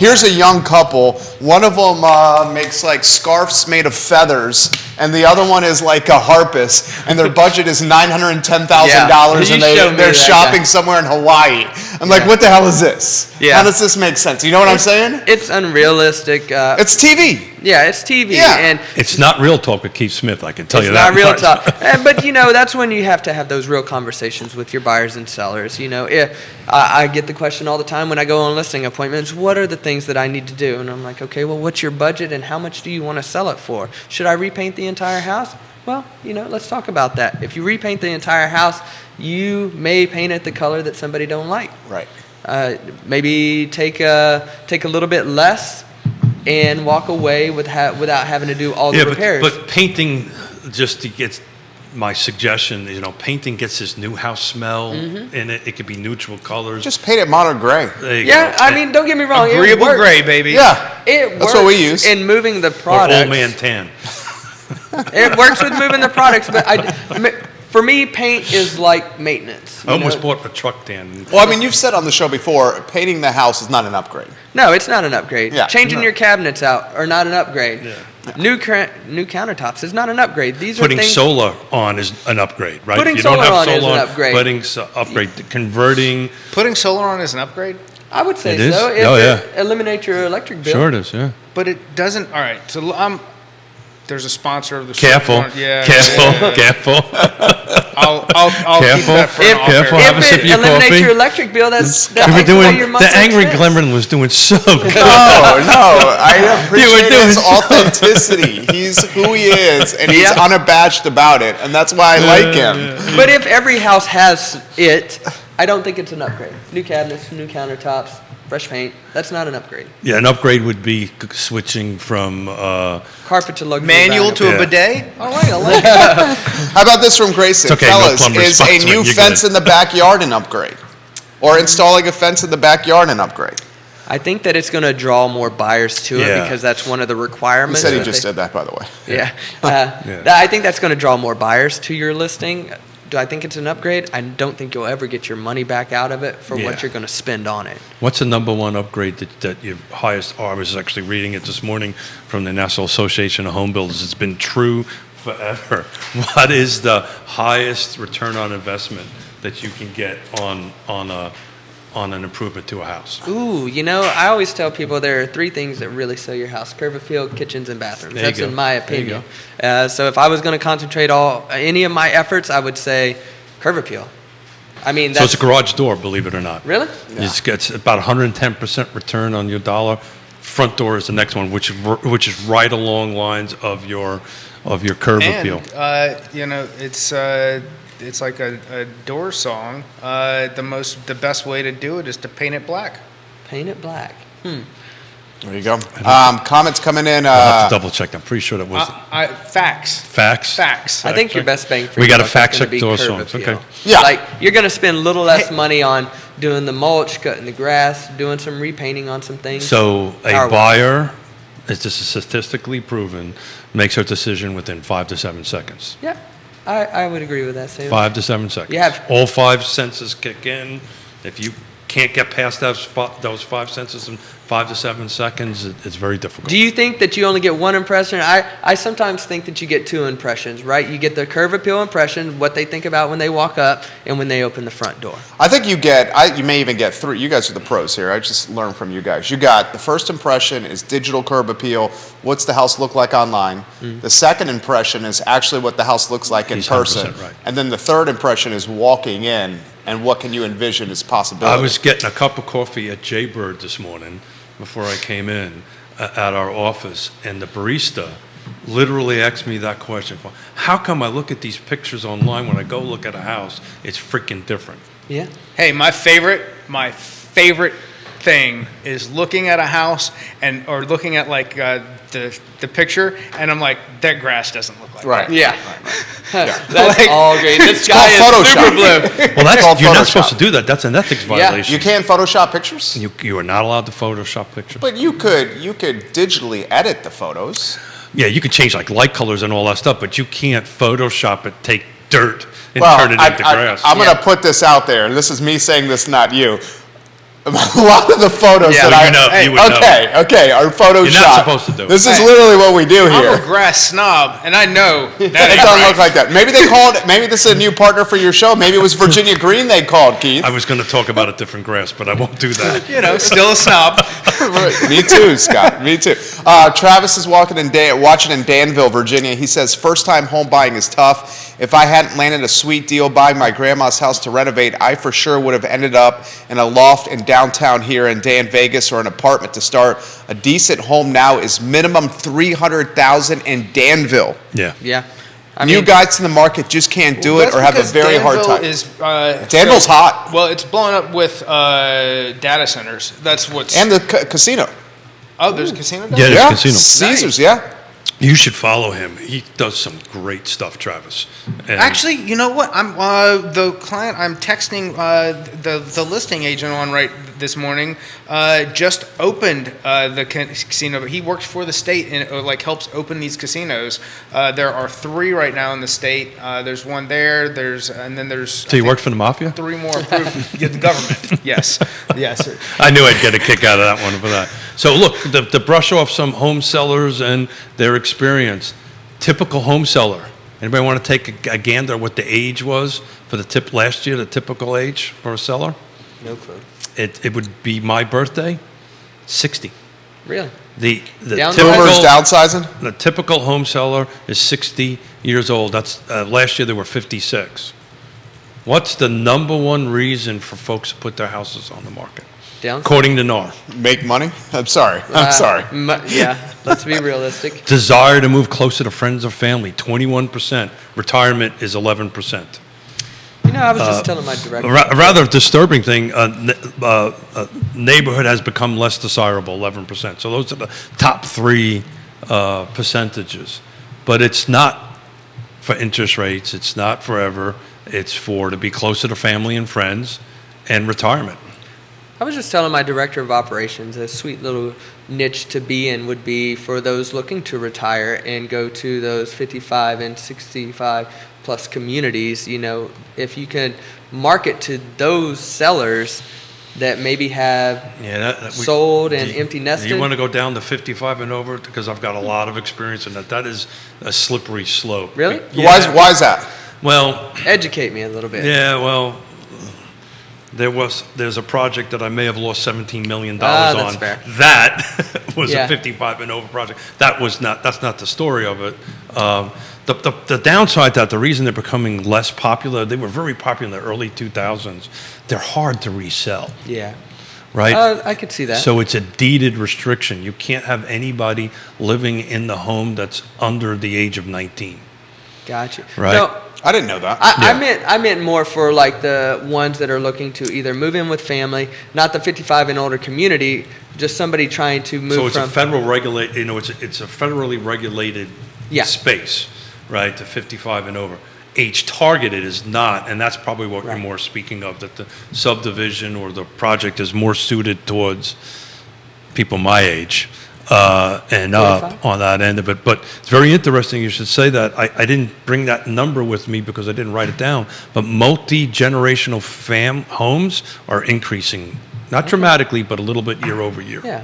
here's a young couple. One of them makes like scarves made of feathers, and the other one is like a harpist, and their budget is $910,000, and You showed me they're that shopping guy. somewhere in Hawaii. I'm like, what the hell is this? Yeah. How does this make sense? You know what I'm saying? It's unrealistic. It's TV. Yeah, it's TV. Yeah. And It's not real talk with Keith Smith, I can tell you it's that not real much. talk. But that's when you have to have those real conversations with your buyers and sellers. I get the question all the time when I go on listing appointments, what are the things that I need to do? And I'm like, okay, well, what's your budget and how much do you want to sell it for? Should I repaint the entire house? Well, let's talk about that. If you repaint the entire house, you may paint it the color that somebody don't like. Right. Maybe take a little bit less and walk away without having to do all the repairs. But painting gets my suggestion. Painting gets this new house smell in it. It could be neutral colors. Just paint it modern gray. There you Yeah, go. I mean, don't get me wrong. Agreeable it works. gray, baby. Yeah. It works That's what we use. in moving the or products. old man tan. It works with moving the products, but for me, paint is like maintenance. I almost bought a truck tan. Well, I mean, you've said on the show before, painting the house is not an upgrade. No, it's not an upgrade. Yeah. Changing No. your cabinets out are not an upgrade. Yeah. New countertops is not an upgrade. These Putting are things. solar on is an upgrade, right? Putting If you don't solar have on is solar an upgrade. Putting upgrade, converting. Putting solar on is an upgrade, I would say It is? so. If Oh, yeah. it eliminates your electric bill. Sure it is, yeah. but it doesn't. All right, so there's a sponsor of the show. Careful, Yeah, careful, yeah. careful. I'll keep Careful. that for an If, off-air. Careful. Have a if sip of it your eliminates coffee. your electric bill, that We were takes away doing your the monthly angry expense. Glimmerman was doing so good. No, I appreciate doing his so- authenticity. He's who he is, and he's Yeah. unabashed about it, and that's why I like him. But if every house has it, I don't think it's an upgrade. New cabinets, new countertops, fresh paint. That's not an upgrade. Yeah, an upgrade would be switching from Carpet to luxury. Manual to Yeah. a bidet. All right, I like it. How about this from Grayson? It's okay, no Fellas, plumber is a response, new you're fence good. in the backyard an upgrade? Or installing a fence in the backyard an upgrade? I think that it's going to draw more buyers to it Yeah. because that's one of the He requirements. said he that just they- did that, by the way. Yeah. Yeah. I think that's going to draw more buyers to your listing. Do I think it's an upgrade? I don't think you'll ever get your money back out of it for Yeah. what you're going to spend on it. what's the number one upgrade that your highest? I was actually reading it this morning from the National Association of Home Builders. It's been true forever. What is the highest return on investment that you can get on an improvement to a house? Ooh, I always tell people there are 3 things that really sell your house: curb appeal, kitchens, and bathrooms. There you That's go. in my There you opinion. So if I was going to concentrate any of my efforts, I would say curb appeal. I mean, So that's it's a garage door, believe it or not. really. It's about 110% return on your dollar. Front door is the next one, which is right along lines of your curb appeal. And it's like a door song. The best way to do it is to paint it black. Paint it black. There you go. Comments coming in. I'll have to double check. I'm pretty sure that was Facts. facts. I think your best bang for We your got a buck is fact gonna check be door curb songs, appeal. okay. Yeah. Like you're going to spend a little less money on doing the mulch, cutting the grass, doing some repainting on some things. So a Power buyer, this is statistically proven, makes her decision within 5 to 7 seconds. Yeah, I would agree with that, Sam. 5 to 7 seconds. You have- All 5 senses kick in. If you can't get past those 5 senses in 5 to 7 seconds, it's very difficult. Do you think that you only get one impression? I sometimes think that you get 2 impressions, right? You get the curb appeal impression, what they think about when they walk up and when they open the front door. I think you may even get 3. You guys are the pros here. I just learned from you guys. You got the first impression is digital curb appeal. What's the house look like online? The second impression is actually what the house looks like in He's person. 100% right. And then the third impression is walking in and what can you envision as possibility. I was getting a cup of coffee at Jaybird this morning before I came in at our office, and the barista literally asked me that question. How come I look at these pictures online when I go look at a house, it's freaking different? Yeah. Hey, my favorite thing is looking at a house or looking at like the picture, and I'm like, that grass doesn't look like Right. that. Yeah. Yeah. That's Like, all great. This It's guy called is Photoshop. super blue. Well, It's called you're not Photoshop. supposed to do that. That's an ethics violation. You can't Photoshop pictures? You are not allowed to Photoshop pictures. But you could digitally edit the photos. Yeah, you can change like light colors and all that stuff, but you can't Photoshop it, take dirt, and Well, turn it into grass. I'm going to put this out there, and this is me saying this, not you. A lot of the photos Yeah, that you know- you would okay, are Photoshopped. You're not supposed to do it. This is Hey, literally what we do I'm here. a grass snob, and I know that It ain't doesn't right. look like that. Maybe maybe this is a new partner for your show. Maybe it was Virginia Green they called, Keith. I was going to talk about a different grass, but I won't do that. Still a snob. Me too, Scott. Me too. Travis is watching in Danville, Virginia. He says, first time home buying is tough. If I hadn't landed a sweet deal buying my grandma's house to renovate, I for sure would have ended up in a loft in downtown here in Dan Vegas or an apartment to start. A decent home now is minimum $300,000 in Danville. Yeah. Yeah. I New mean, guys in the market just can't do it That's or have a because very hard Danville time. Danville's hot. Well, it's blown up with data centers. That's what's. And the casino. Oh, there's a casino down Yeah, there? there's casino. Caesars, yeah. You should follow him. He does some great stuff, Travis. And Actually, you know what? I'm the client I'm texting the listing agent on right this morning just opened the casino. He works for the state and helps open these casinos. There are 3 right now in the state. There's one there. And then there's. So you work for the mafia? 3 more approved. Yeah, the government. Yes. Yes. I knew I'd get a kick out of that one for that. So look, to brush off some home sellers and their experience, typical home seller. Anybody want to take a gander at what the age was for the last year, the typical age for a seller? no clue. It would be my birthday, 60. Really? The Downsizing? Boomers typical, downsizing? the typical home seller is 60 years old. That's last year they were 56. What's the number one reason for folks to put their houses on the market? Down. According to NAR. Make money? I'm sorry. I'm sorry. Yeah. Let's be realistic. Desire to move closer to friends or family, 21%. Retirement is 11%. You know, I was just telling my director. A rather disturbing thing, neighborhood has become less desirable, 11%. So those are the top 3 percentages. But it's not for interest rates. It's not forever. It's to be closer to family and friends and retirement. I was just telling my director of operations a sweet little niche to be in would be for those looking to retire and go to those 55 and 65 plus communities. You know, if you can market to those sellers that maybe have sold and empty nested. You want to go down to 55 and over? Because I've got a lot of experience in that. That is a slippery slope. Really? Yeah. Why is that? Well, Educate me a little bit. yeah, well, There's a project that I may have lost $17 million that's on. fair. That was Yeah. a 55 and over project. That's not the story of it. The downside that the reason they're becoming less popular, they were very popular in the early 2000s. They're hard to resell, Yeah. right? I could see that. So it's a deeded restriction. You can't have anybody living in the home that's under the age of 19. Gotcha. Right. No, I didn't know that. I meant more for like the ones that are looking to either move in with family, not the 55 and older community, just somebody trying to move So it's from. a federal regulate. It's a federally regulated Yeah. space, right? To 55 and over. Age targeted is not, and that's probably what Right. you're more speaking of. That the subdivision or the project is more suited towards people my age and up 45? on that end of it. But it's very interesting. You should say that. I didn't bring that number with me because I didn't write it down. But multi-generational homes are increasing, not dramatically, but a little bit year over year. Yeah.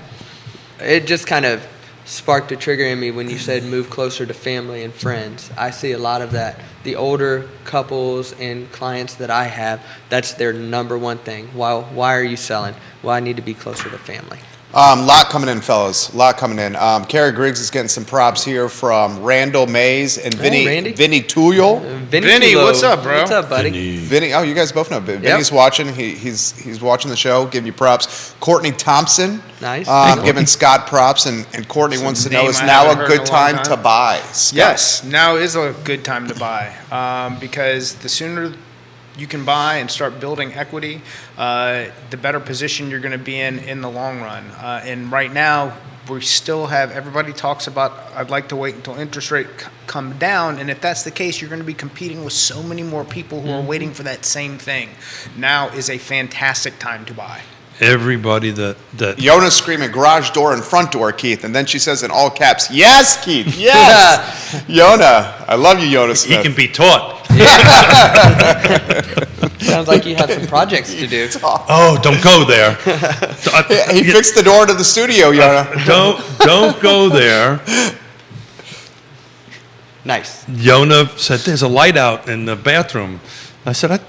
It just kind of sparked a trigger in me when you said move closer to family and friends. I see a lot of that. The older couples and clients that I have, that's their number one thing. Why are you selling? Well, I need to be closer to family. Lot coming in, fellas. Lot coming in. Kerry Griggs is getting some props here from Randall Mays and Hey, Randy. Vinny Tuyul. Vinny, Tulo, what's up, bro? What's up, buddy? Vinny, oh, you guys both know. Vinny's watching. He's watching the show. Give you props. Courtney Thompson. Nice. Giving Scott props, and Courtney wants to know, name is I now haven't a heard good in a long time time. to buy? Scott. Yes, now is a good time to buy because the sooner you can buy and start building equity, the better position you're going to be in the long run. And right now, we still have, everybody talks about, I'd like to wait until interest rate come down. And if that's the case, you're going to be competing with so many more people who are waiting for that same thing. Now is a fantastic time to buy. Everybody that Yonna's screaming garage door and front door, Keith, and then she says in all caps, "Yes, Keith, yes." Yonna, I love you, Yonna he Smith. can be taught. Sounds like you have some projects to do. Oh, don't go there. He fixed the door to the studio, Yonna. Don't go there. Nice. Yonna said, "There's a light out in the bathroom." I said,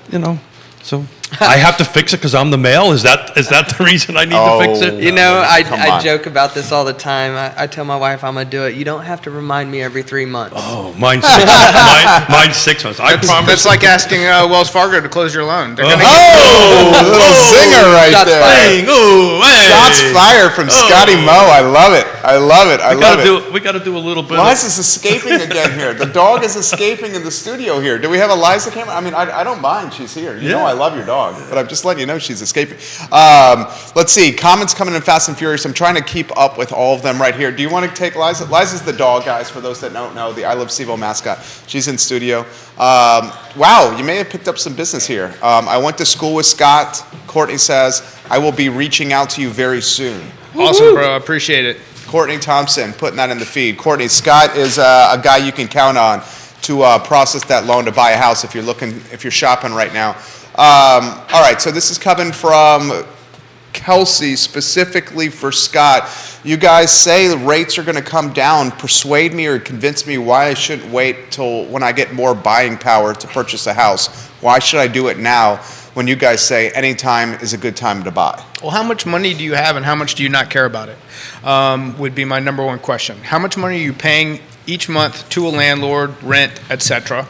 so I have to fix it because I'm the male. Is that the reason I need to fix it? You know, Come I on. joke about this all the time. I tell my wife I'm going to do it. You don't have to remind me every 3 months. Oh, mine's 6 months. Mine's 6 months. I promise. That's like asking Wells Fargo to close your loan. They're gonna Oh, a little zinger right Shots there. fired. Ooh, hey. Shots fired from Scotty Moe. I love it. I love it. I love it. We got to do a little bit. Liza's escaping again here. The dog is escaping in the studio here. Do we have a Liza camera? I mean, I don't mind. She's here. You know I love your dog, but I'm just letting you know she's escaping. Let's see. Comments coming in fast and furious. I'm trying to keep up with all of them right here. Do you want to take Liza? Liza's the dog, guys, for those that don't know, the I Love CVille mascot. She's in studio. Wow, you may have picked up some business here. I went to school with Scott. Courtney says, I will be reaching out to you very soon. Awesome, bro. I appreciate it. Courtney Thompson putting that in the feed. Courtney, Scott is a guy you can count on to process that loan to buy a house if you're shopping right now. All right, so this is coming from Kelsey specifically for Scott. You guys say the rates are going to come down. Persuade me or convince me why I shouldn't wait till when I get more buying power to purchase a house. Why should I do it now when you guys say any time is a good time to buy? Well, how much money do you have and how much do you not care about it? Would be my number one question. How much money are you paying each month to a landlord, rent, etc.?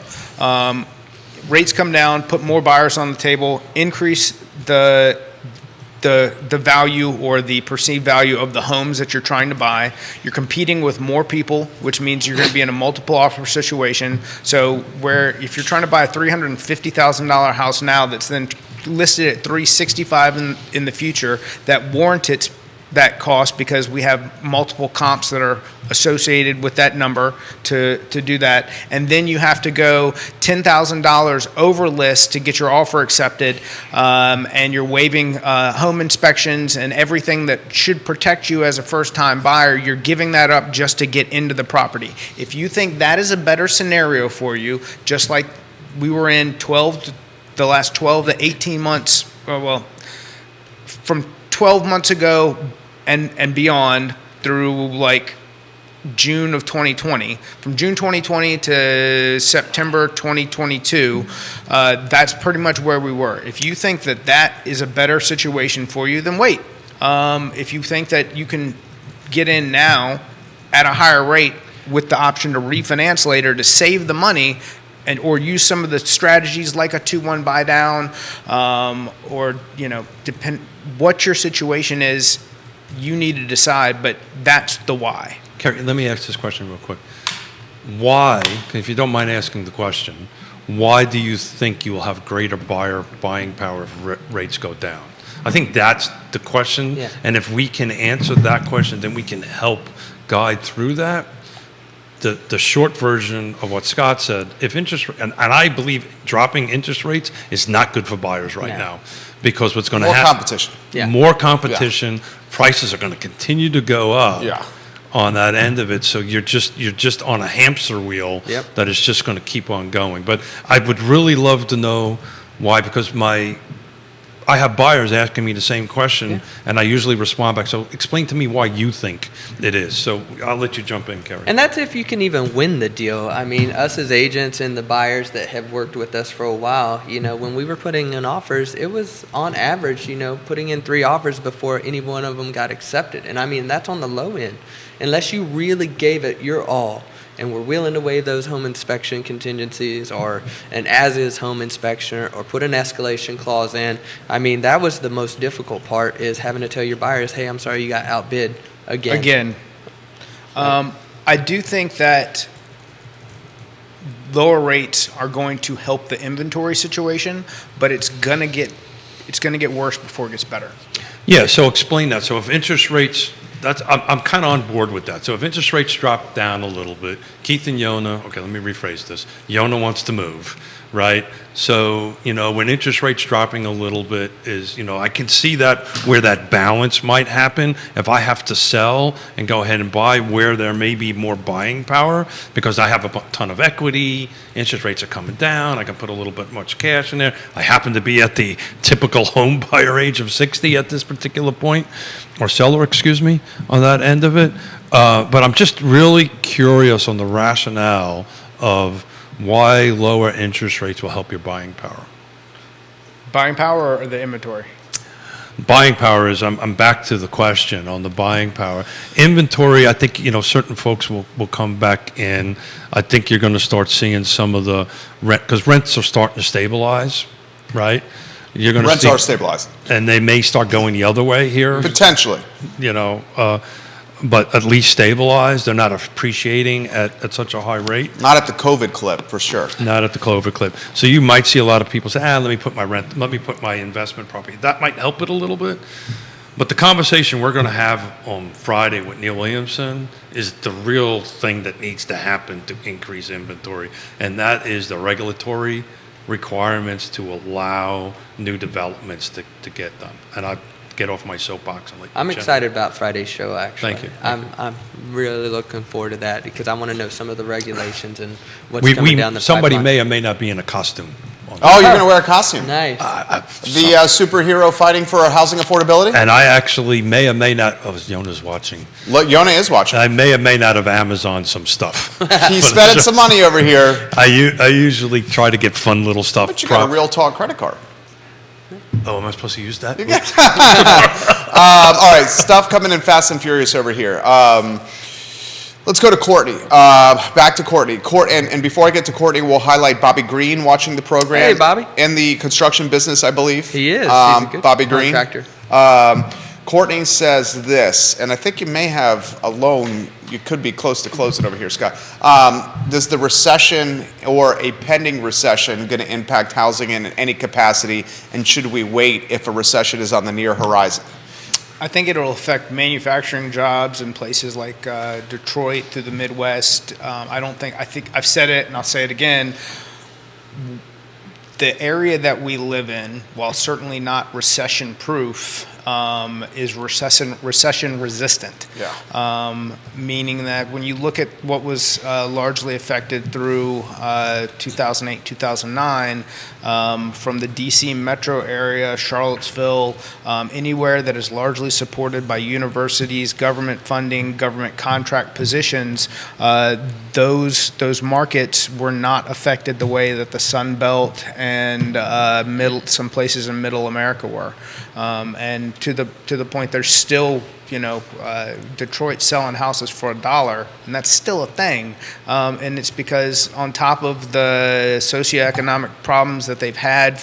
Rates come down, put more buyers on the table, increase the value or the perceived value of the homes that you're trying to buy. You're competing with more people, which means you're going to be in a multiple offer situation. So where if you're trying to buy a $350,000 house now that's then listed at $365,000 in the future, that warrants that cost because we have multiple comps that are associated with that number to do that. And then you have to go $10,000 over list to get your offer accepted, and you're waiving home inspections and everything that should protect you as a first-time buyer. You're giving that up just to get into the property. If you think that is a better scenario for you, just like we were in the last 12 to 18 months, from 12 months ago and beyond through like June of 2020. From June 2020 to September 2022, that's pretty much where we were. If you think that that is a better situation for you, then wait. If you think that you can get in now at a higher rate with the option to refinance later to save the money, and or use some of the strategies like a 2-1 buy down, or depend what your situation is, you need to decide. But that's the why. Kerry, let me ask this question real quick. Why, if you don't mind asking the question, why do you think you will have greater buyer buying power if rates go down? I think that's the question. Yeah. And if we can answer that question, then we can help guide through that. The short version of what Scott said, if interest, and I believe dropping interest rates is not good for buyers right now, because what's going to More happen, competition. Yeah. more competition, prices are going to continue to go up. Yeah. On that end of it, so you're just on a hamster wheel. Yep. That is just going to keep on going. But I would really love to know why, because I have buyers asking me the same question, and I usually respond back. So explain to me why you think it is. So I'll let you jump in, Kerry. And that's if you can even win the deal. I mean, us as agents and the buyers that have worked with us for a while, when we were putting in offers, it was on average, putting in 3 offers before any one of them got accepted. And I mean, that's on the low end. Unless you really gave it your all and were willing to waive those home inspection contingencies or an as-is home inspection or put an escalation clause in. I mean, that was the most difficult part, is having to tell your buyers, hey, I'm sorry you got outbid again. I do think that lower rates are going to help the inventory situation, but it's gonna get worse before it gets better. Yeah. So explain that. So if interest rates, I'm kind of on board with that. So if interest rates drop down a little bit, Keith and Yonna, okay, let me rephrase this. Yonna wants to move, right? So, when interest rates dropping a little bit is, I can see that where that balance might happen if I have to sell and go ahead and buy where there may be more buying power because I have a ton of equity, interest rates are coming down, I can put a little bit much cash in there. I happen to be at the typical home buyer age of 60 at this particular point, or seller, excuse me, on that end of it. But I'm just really curious on the rationale of why lower interest rates will help your buying power. Buying power or the inventory? Buying power is, I'm back to the question on the buying power. Inventory, I think, certain folks will come back in. I think you're going to start seeing some of the rent, because rents are starting to stabilize, right? You're going to Rents are stabilizing. And they may start going the other way here. Potentially. But at least stabilized. They're not appreciating at such a high rate. Not at the COVID clip, for sure. Not at the Clover clip. So you might see a lot of people say, let me put my investment property. That might help it a little bit. But the conversation we're going to have on Friday with Neil Williamson is the real thing that needs to happen to increase inventory. And that is the regulatory requirements to allow new developments to get done. And I get off my soapbox and let you I'm jump. excited about Friday's show, actually. Thank you. I'm really looking forward to that because I want to know some of the regulations and what's coming down the somebody pipeline. may or may not be in a costume. Oh, you're going to wear a costume. Nice. The superhero fighting for housing affordability? And I actually may or may not, Yonna's watching. Look, Yonna is watching. I may or may not have Amazon some stuff. He's spending some money over here. I usually try to get fun little stuff. But you got a Real Talk credit card. Oh, am I supposed to use that? All right, stuff coming in fast and furious over here. Let's go to Courtney. Back to Courtney. And before I get to Courtney, we'll highlight Bobby Green watching the program. Hey, Bobby. In the construction business, I believe. He is. He's a good Bobby Green. contractor. Courtney says this, and I think you may have a loan. You could be close to closing over here, Scott. Does the recession or a pending recession going to impact housing in any capacity, and should we wait if a recession is on the near horizon? I think it'll affect manufacturing jobs in places like Detroit through the Midwest. I think I've said it and I'll say it again. The area that we live in, while certainly not recession proof, is recession resistant. Yeah. Meaning that when you look at what was largely affected through 2008, 2009, from the DC metro area, Charlottesville, anywhere that is largely supported by universities, government funding, government contract positions, those markets were not affected the way that the Sun Belt and some places in Middle America were. And to the point, there's still, Detroit selling houses for $1, and that's still a thing. And it's because on top of the socioeconomic problems that they've had,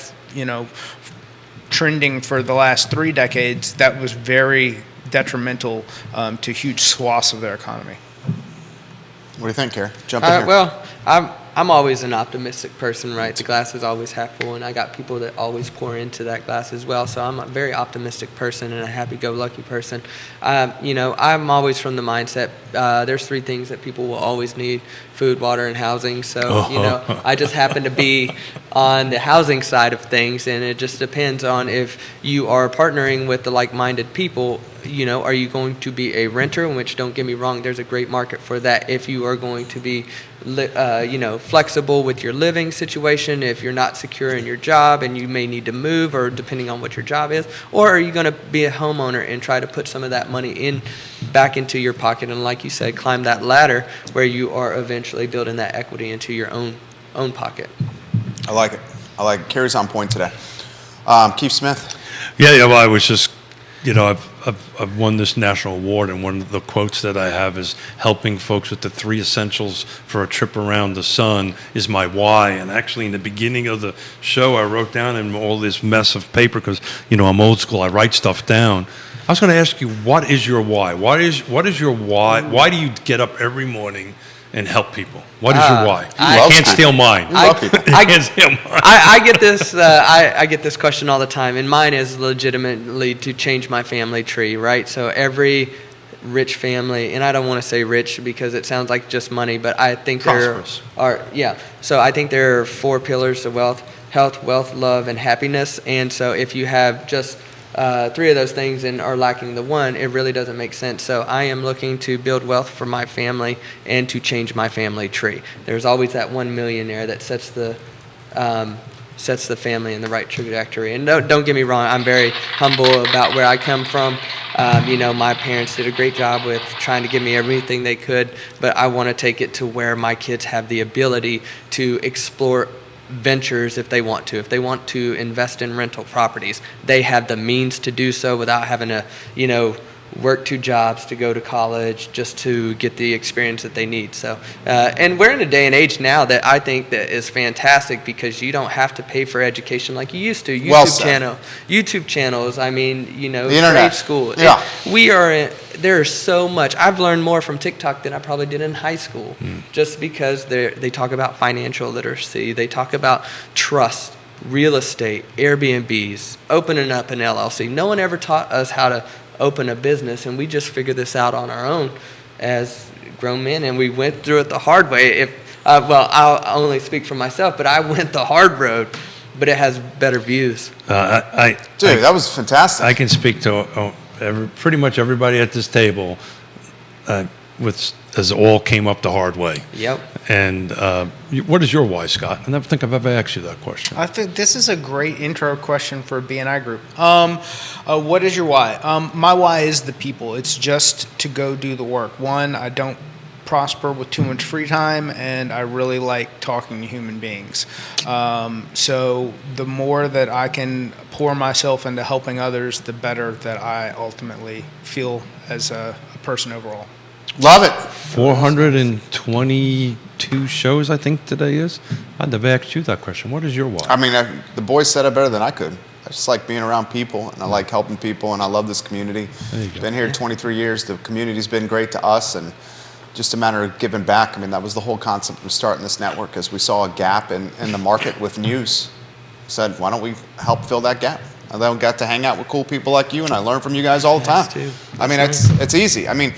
trending for the last 3 decades, that was very detrimental to huge swaths of their economy. What do you think, Kerry? Jump in here. Well, I'm always an optimistic person, right? The glass is always half full, and I got people that always pour into that glass as well. So I'm a very optimistic person and a happy-go-lucky person. I'm always from the mindset, there's 3 things that people will always need: food, water, and housing. So, I just happen to be on the housing side of things, and it just depends on if you are partnering with the like-minded people. Are you going to be a renter? Which, don't get me wrong, there's a great market for that. If you are going to be, flexible with your living situation, if you're not secure in your job and you may need to move, or depending on what your job is, or are you going to be a homeowner and try to put some of that money back into your pocket and, like you said, climb that ladder where you are eventually building that equity into your own pocket. I like it. Kerry's on point today. Keith Smith. Yeah, well, I was just, I've won this national award, and one of the quotes that I have is, helping folks with the 3 essentials for a trip around the sun is my why. And actually, in the beginning of the show, I wrote down in all this mess of paper, because, I'm old school, I write stuff down. I was going to ask you, what is your why? What is your why? Why do you get up every morning and help people? What is your why? I can't steal mine. Love people. I can't steal mine. I get this. I get this question all the time, and mine is legitimately to change my family tree, right? So every rich family, and I don't want to say rich because it sounds like just money, but I think Prosperous. So I think there are 4 pillars of wealth: health, wealth, love, and happiness. And so if you have just 3 of those things and are lacking the one, it really doesn't make sense. So I am looking to build wealth for my family and to change my family tree. There's always that one millionaire that sets the family in the right trajectory. And don't get me wrong, I'm very humble about where I come from. My parents did a great job with trying to give me everything they could, but I want to take it to where my kids have the ability to explore ventures if they want to. If they want to invest in rental properties, they have the means to do so without having to, work 2 jobs to go to college just to get the experience that they need. So, and we're in a day and age now that I think that is fantastic, because you don't have to pay for education like you used to. YouTube channels. I mean, the internet. Trade school. Yeah. There's so much. I've learned more from TikTok than I probably did in high school, just because they talk about financial literacy. They talk about trust, real estate, Airbnbs, opening up an LLC. No one ever taught us how to open a business, and we just figured this out on our own as grown men, and we went through it the hard way. I'll only speak for myself, but I went the hard road, but it has better views. That was fantastic. I can speak to pretty much everybody at this table, as all came up the hard way. Yep. And what is your why, Scott? I never think I've ever asked you that question. I think this is a great intro question for a BNI group. What is your why? My why is the people. It's just to go do the work. One, I don't prosper with too much free time, and I really like talking to human beings. So the more that I can pour myself into helping others, the better that I ultimately feel as a person overall. Love it. 422 shows, I think today is. I'd never asked you that question. What is your why? I mean, the boys said it better than I could. I just like being around people, and I like helping people, and I love this community. There you go. Been here 23 years. The community's been great to us, and just a matter of giving back. I mean, that was the whole concept of starting this network, as we saw a gap in the market with news. Said, why don't we help fill that gap? I then got to hang out with cool people like you, and I learn from you guys all the time. I mean, it's easy. I mean,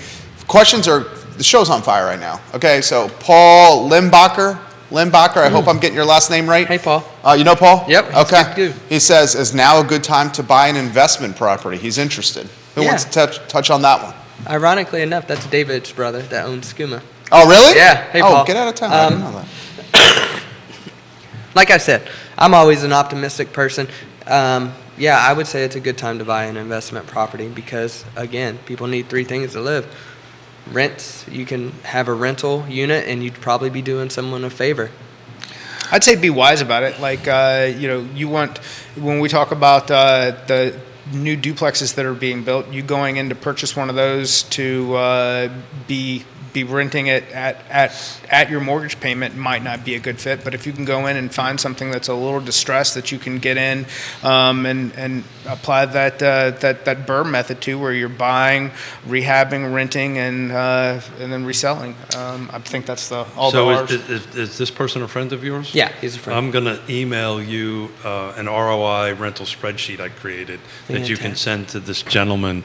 the show's on fire right now. Okay, so Paul Limbacher, Limbacher, I hope I'm getting your last name right. Hey, Paul. You know Paul? Yep, he's Okay. good dude. He says, is now a good time to buy an investment property? He's interested. Who Yeah. wants to touch on that one? Ironically enough, that's David's brother that owns Skooma. Oh, really? Yeah. Hey, Oh, Paul. get out of town. I didn't know that. Like I said, I'm always an optimistic person. Yeah, I would say it's a good time to buy an investment property because, again, people need three things to live. Rents, you can have a rental unit and you'd probably be doing someone a favor. I'd say be wise about it. Like, you want, when we talk about the new duplexes that are being built, you going in to purchase one of those to be renting it at your mortgage payment might not be a good fit. But if you can go in and find something that's a little distressed that you can get in and apply that BRRRR method to, where you're buying, rehabbing, renting, and then reselling. I think that's all the R's. Is this person a friend of yours? Yeah, he's a friend. I'm going to email you an ROI rental spreadsheet I created that you can send to this gentleman.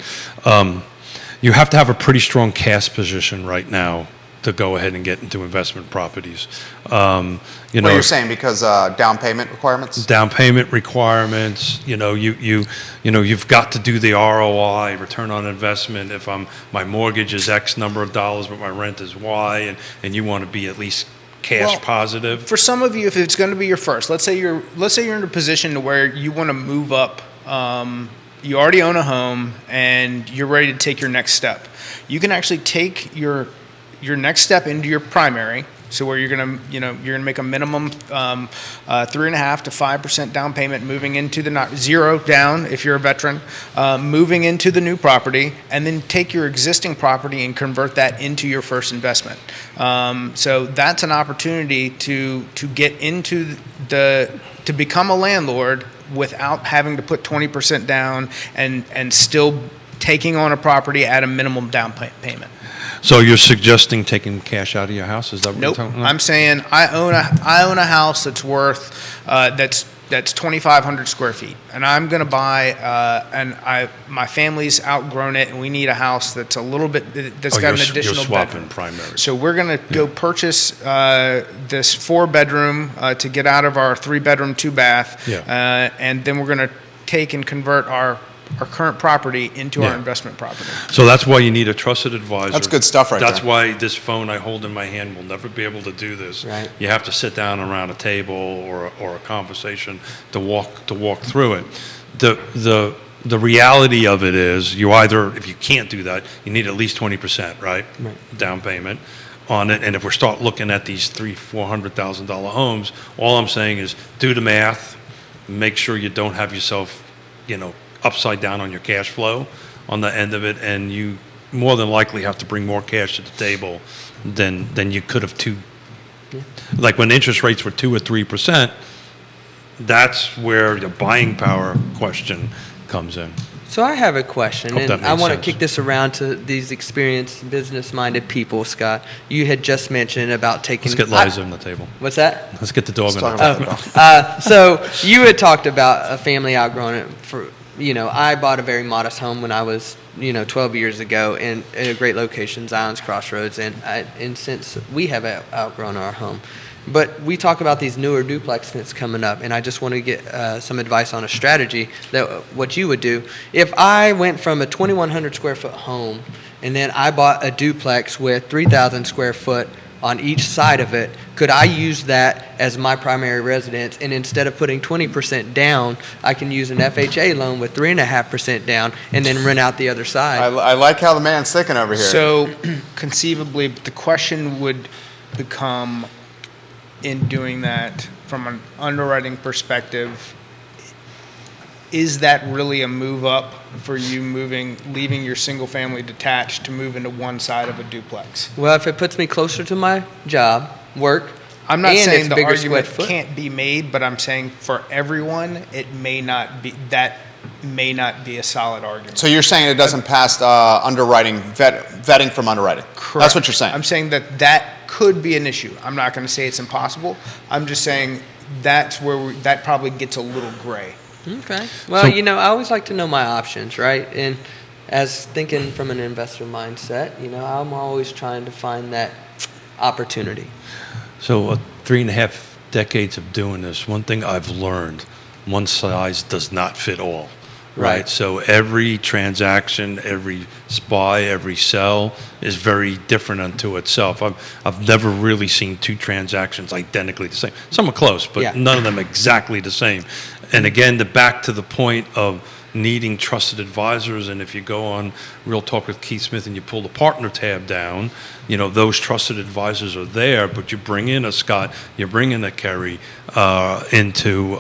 You have to have a pretty strong cash position right now to go ahead and get into investment properties. What you're saying, because down payment requirements? Down payment requirements, you've got to do the ROI, return on investment. If my mortgage is X number of dollars, but my rent is Y, and you want to be at least cash positive. For some of you, if it's going to be your first, let's say you're in a position to where you want to move up. You already own a home and you're ready to take your next step. You can actually take your next step into your primary. So where you're gonna make a minimum 3.5% to 5% down payment, moving into zero down if you're a veteran, moving into the new property, and then take your existing property and convert that into your first investment. So that's an opportunity to get into to become a landlord without having to put 20% down and still taking on a property at a minimum down payment. So you're suggesting taking cash out of your house? Is that what Nope. you're talking about? I'm saying I own a house that's worth that's 2,500 square feet, and I'm going to buy my family's outgrown it, and we need a house that's a little bit that's got an additional you're swapping bedroom. primary. So we're going to go purchase this 4-bedroom to get out of our 3-bedroom 2-bath, and then we're going to take and convert our current property into our investment property. So that's why you need a trusted advisor. That's good stuff right there. That's why this phone I hold in my hand will never be able to do this. Right. You have to sit down around a table or a conversation to walk through it. The reality of it is you either, if you can't do that, you need at least 20%, right? Down payment on it. And if we start looking at these $300,000-$400,000 homes, all I'm saying is do the math, make sure you don't have yourself, upside down on your cash flow on the end of it, and you more than likely have to bring more cash to the table than you could have like when interest rates were 2 or 3%, that's where the buying power question comes in. So I have a question, Hope and that I makes want to sense. kick this around to these experienced, business-minded people, Scott. You had just mentioned about taking... Let's get Liza on the table. What's that? Let's get the dog on talk the about table. So you had talked about a family outgrowing it. I bought a very modest home when I was, 12 years ago in a great location, Zion's Crossroads, and since we have outgrown our home. But we talk about these newer duplexes coming up, and I just want to get some advice on a strategy that what you would do. If I went from a 2,100 square foot home, and then I bought a duplex with 3,000 square foot on each side of it, could I use that as my primary residence? And instead of putting 20% down, I can use an FHA loan with 3.5% down and then rent out the other side. I like how the man's thinking over here. So conceivably, the question would become, in doing that from an underwriting perspective, is that really a move up for you leaving your single family detached to move into one side of a duplex? Well, if it puts me closer to my job, work, I'm not and saying it's the bigger argument square foot. can't be made, but I'm saying for everyone, it may not be a solid argument. So you're saying it doesn't pass underwriting, vetting from underwriting? Correct. That's what you're saying? I'm saying that could be an issue. I'm not going to say it's impossible. I'm just saying that's where that probably gets a little gray. Okay. Well, I always like to know my options, right? And as thinking from an investor mindset, I'm always trying to find that opportunity. So 3.5 decades of doing this, one thing I've learned, one size does not fit all. Right. So every transaction, every SPY, every sell is very different unto itself. I've never really seen two transactions identically the same. Some are close, but none of them exactly the same. And again, back to the point of needing trusted advisors, and if you go on Real Talk with Keith Smith and you pull the partner tab down, those trusted advisors are there, but you bring in a Scott, you bring in a Kerry into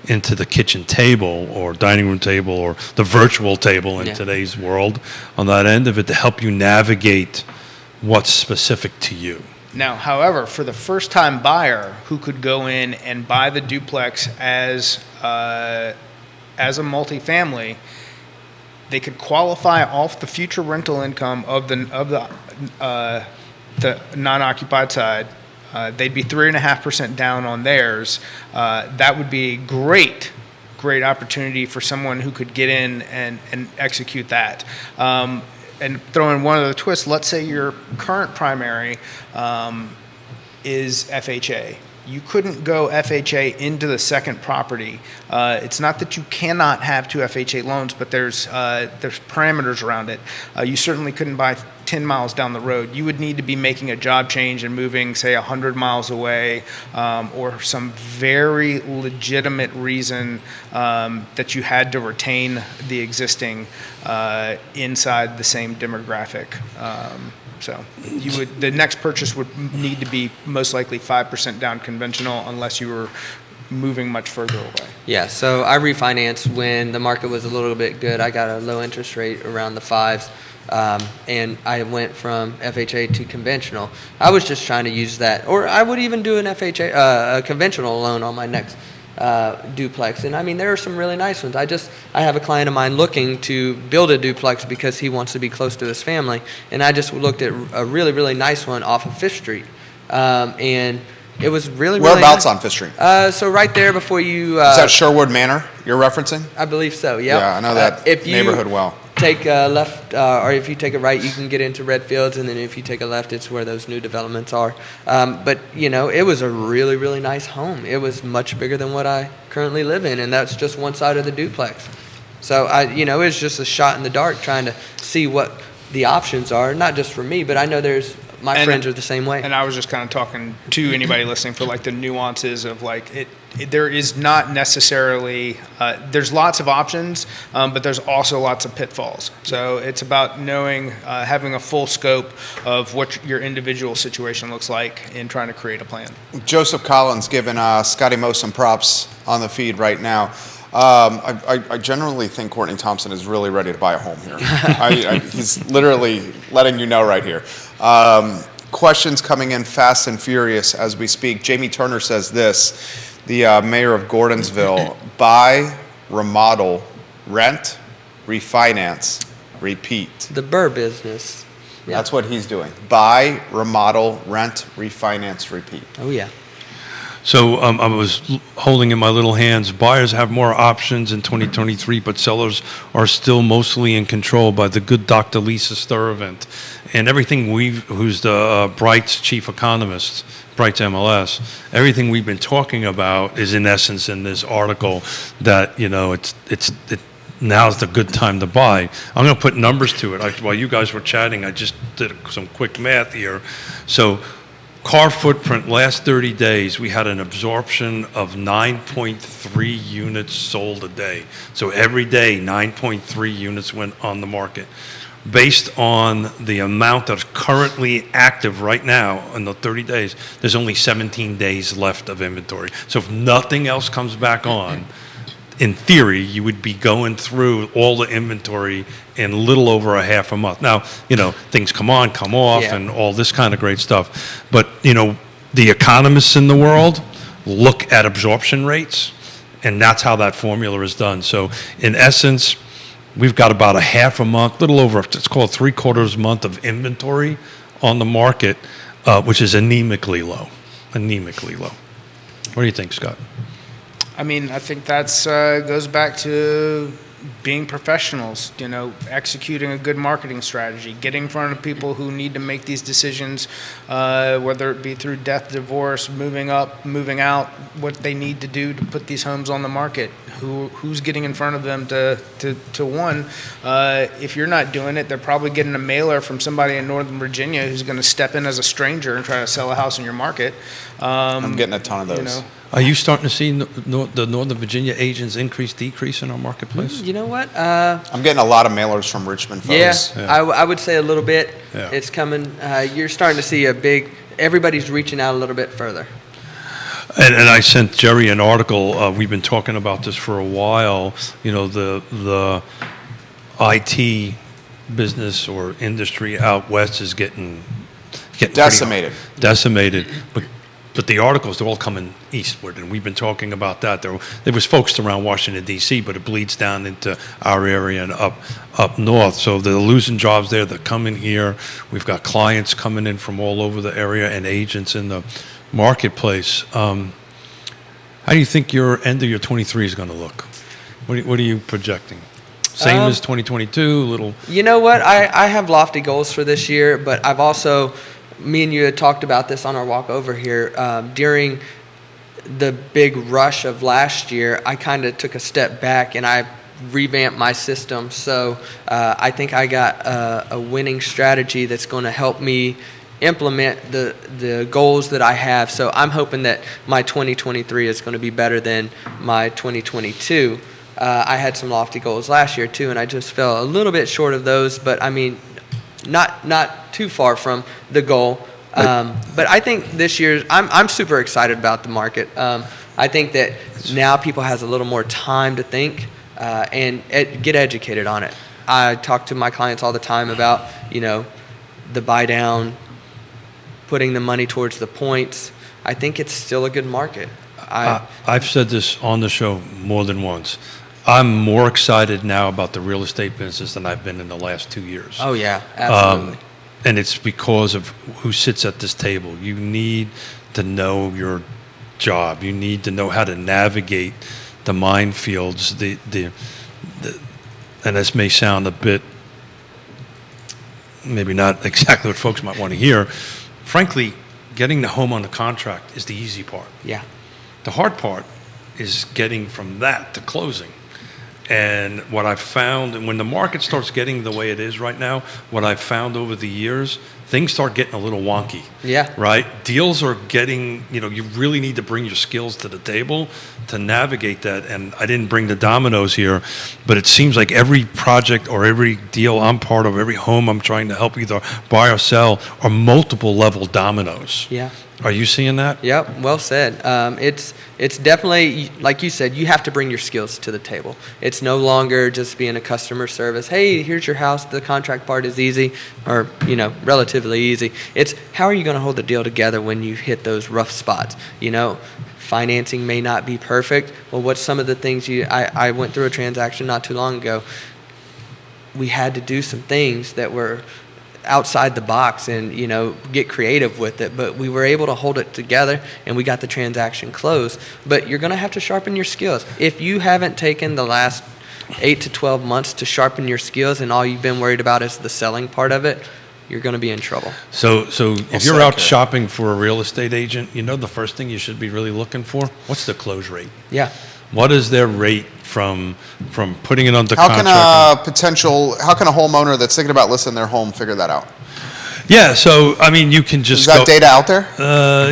the kitchen table or dining room table or the virtual table in today's world on that end of it to help you navigate what's specific to you. Now, however, for the first-time buyer who could go in and buy the duplex as a multifamily, they could qualify off the future rental income of the non-occupied side. They'd be 3.5% down on theirs. That would be a great opportunity for someone who could get in and execute that. And throw in one other twist. Let's say your current primary is FHA. You couldn't go FHA into the second property. It's not that you cannot have two FHA loans, but there's parameters around it. You certainly couldn't buy 10 miles down the road. You would need to be making a job change and moving, say, 100 miles away, or some very legitimate reason that you had to retain the existing inside the same demographic. So the next purchase would need to be most likely 5% down conventional unless you were moving much further away. Yeah, so I refinanced when the market was a little bit good. I got a low interest rate around the 5s, and I went from FHA to conventional. I was just trying to use that, or I would even do an FHA, a conventional loan on my next duplex. And I mean, there are some really nice ones. I have a client of mine looking to build a duplex because he wants to be close to his family. And I just looked at a really, really nice one off of Fifth Street. And it was really, really Whereabouts nice. on Fifth Street? So right there before you... Is that Sherwood Manor you're referencing? I believe so, yeah. Yeah, I know that neighborhood well. Take a left, or if you take a right, you can get into Redfields, and then if you take a left, it's where those new developments are. But, it was a really, really nice home. It was much bigger than what I currently live in, and that's just one side of the duplex. So, it was just a shot in the dark trying to see what the options are, not just for me, but I know my friends are the same way. And I was just kind of talking to anybody listening for like the nuances of like there is not necessarily there's lots of options, but there's also lots of pitfalls. So it's about knowing, having a full scope of what your individual situation looks like in trying to create a plan. Joseph Collins giving Scotty Moe some props on the feed right now. I generally think Courtney Thompson is really ready to buy a home here. He's literally letting you know right here. Questions coming in fast and furious as we speak. Jamie Turner says this, the mayor of Gordonsville: buy, remodel, rent, refinance, repeat. The Burr business. Yeah. That's what he's doing. Buy, remodel, rent, refinance, repeat. Oh, yeah. So I was holding in my little hands, buyers have more options in 2023, but sellers are still mostly in control by the good Dr. Lisa Sturvant. And everything who's the Bright's chief economist, Bright's MLS, everything we've been talking about is in essence in this article that, now's the good time to buy. I'm going to put numbers to it. While you guys were chatting, I just did some quick math here. So car footprint, last 30 days, we had an absorption of 9.3 units sold a day. So every day, 9.3 units went on the market. Based on the amount that's currently active right now in the 30 days, there's only 17 days left of inventory. So if nothing else comes back on, in theory, you would be going through all the inventory in a little over a half a month. Now, things come on, come off, and all this kind of great stuff. But, the economists in the world look at absorption rates, and that's how that formula is done. So, in essence, we've got about a half a month, little over, let's call it 3/4 month of inventory on the market, which is anemically low. Anemically low. What do you think, Scott? I mean, I think that's goes back to being professionals, executing a good marketing strategy, getting in front of people who need to make these decisions, whether it be through death, divorce, moving up, moving out, what they need to do to put these homes on the market, who's getting in front of them to one. If you're not doing it, they're probably getting a mailer from somebody in Northern Virginia who's going to step in as a stranger and try to sell a house in your market. I'm getting a ton of those. Are you starting to see the Northern Virginia agents decrease in our marketplace? You know what? I'm getting a lot of mailers from Richmond folks. Yeah. I would say a little bit. Yeah. It's coming. You're starting to see everybody's reaching out a little bit further. And I sent Jerry an article. We've been talking about this for a while. The IT business or industry out west is getting Decimated. Decimated. But the articles, they're all coming eastward, and we've been talking about that. There was folks around Washington, D.C., but it bleeds down into our area and up north. So they're losing jobs there. They're coming here. We've got clients coming in from all over the area and agents in the marketplace. How do you think your end of your 23 is going to look? What are you projecting? Same as 2022, little... You know what? I have lofty goals for this year, but I've also... Me and you had talked about this on our walk over here. During the big rush of last year, I kind of took a step back and I revamped my system. So I think I got a winning strategy that's going to help me implement the goals that I have. So I'm hoping that my 2023 is going to be better than my 2022. I had some lofty goals last year too, and I just fell a little bit short of those. But I mean, not too far from the goal. But I think this year, I'm super excited about the market. I think that now people has a little more time to think and get educated on it. I talk to my clients all the time about, the buy down, putting the money towards the points. I think it's still a good market. I've said this on the show more than once. I'm more excited now about the real estate business than I've been in the last 2 years. Oh, yeah, absolutely. And it's because of who sits at this table. You need to know your job. You need to know how to navigate the minefields. And this may sound a bit, maybe not exactly what folks might want to hear. Frankly, getting the home under contract is the easy part. Yeah. The hard part is getting from that to closing. And what I've found, and when the market starts getting the way it is right now, what I've found over the years, things start getting a little wonky. Yeah. Right? Deals are getting, you really need to bring your skills to the table to navigate that. And I didn't bring the dominoes here, but it seems like every project or every deal I'm part of, every home I'm trying to help either buy or sell, are multiple level dominoes. Yeah. Are you seeing that? Yep, well said. It's definitely, like you said, you have to bring your skills to the table. It's no longer just being a customer service. Hey, here's your house. The contract part is easy, or relatively easy. It's how are you going to hold the deal together when you hit those rough spots? Financing may not be perfect. Well, what's some of the things I went through a transaction not too long ago. We had to do some things that were outside the box and get creative with it, but we were able to hold it together and we got the transaction closed. But you're going to have to sharpen your skills. If you haven't taken the last 8 to 12 months to sharpen your skills and all you've been worried about is the selling part of it, you're going to be in trouble. So if you're out shopping for a real estate agent, the first thing you should be really looking for, what's the close rate? Yeah. What is their rate from putting it under How contract? how can a homeowner that's thinking about listing their home figure that out? Yeah, so you can just Is that data out there?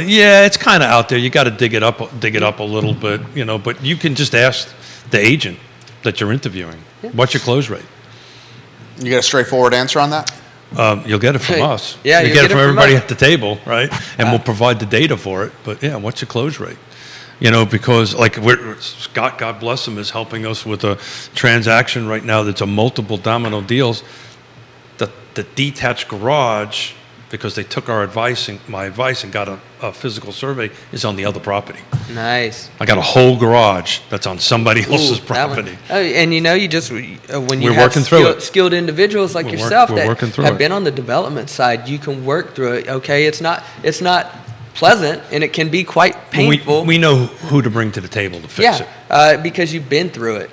Yeah, it's kind of out there. You got to dig it up a little bit, But you can just ask the agent that you're interviewing, what's your close rate? You get a straightforward answer on that? You'll get it from us. Yeah, you you'll get it from everybody us. at the table, right? And we'll provide the data for it. But yeah, what's your close rate? Because Scott, God bless him, is helping us with a transaction right now that's a multiple domino deals. The detached garage, because they took my advice and got a physical survey, is on the other property. Nice. I got a whole garage that's on somebody else's that one. property. Oh, and you just when you We're have working through it. skilled individuals like yourself we're that working through have it. been on the development side, you can work through it. Okay, it's not pleasant and it can be quite painful. We know who to bring to the table to fix it. Because you've been through it.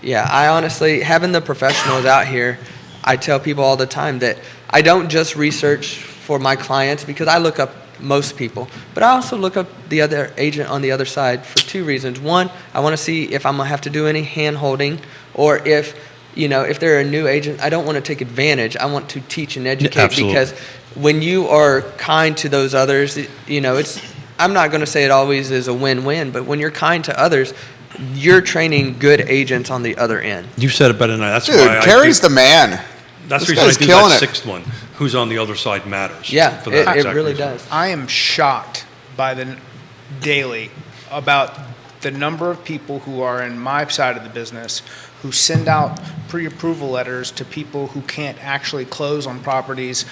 Yeah, I honestly, having the professionals out here, I tell people all the time that I don't just research for my clients because I look up most people, but I also look up the other agent on the other side for two reasons. One, I want to see if I'm going to have to do any hand holding, or if they're a new agent, I don't want to take advantage. I want to teach and educate. Absolutely. Because when you are kind to those others, I'm not going to say it always is a win-win, but when you're kind to others, you're training good agents on the other end. You said it better than I. That's Dude, why Kerry's the man. That's This the reason I guy's do killing that it. sixth one. Who's on the other side matters. Yeah, for that it exact really reason. does. I am shocked by the daily about the number of people who are in my side of the business who send out pre-approval letters to people who can't actually close on properties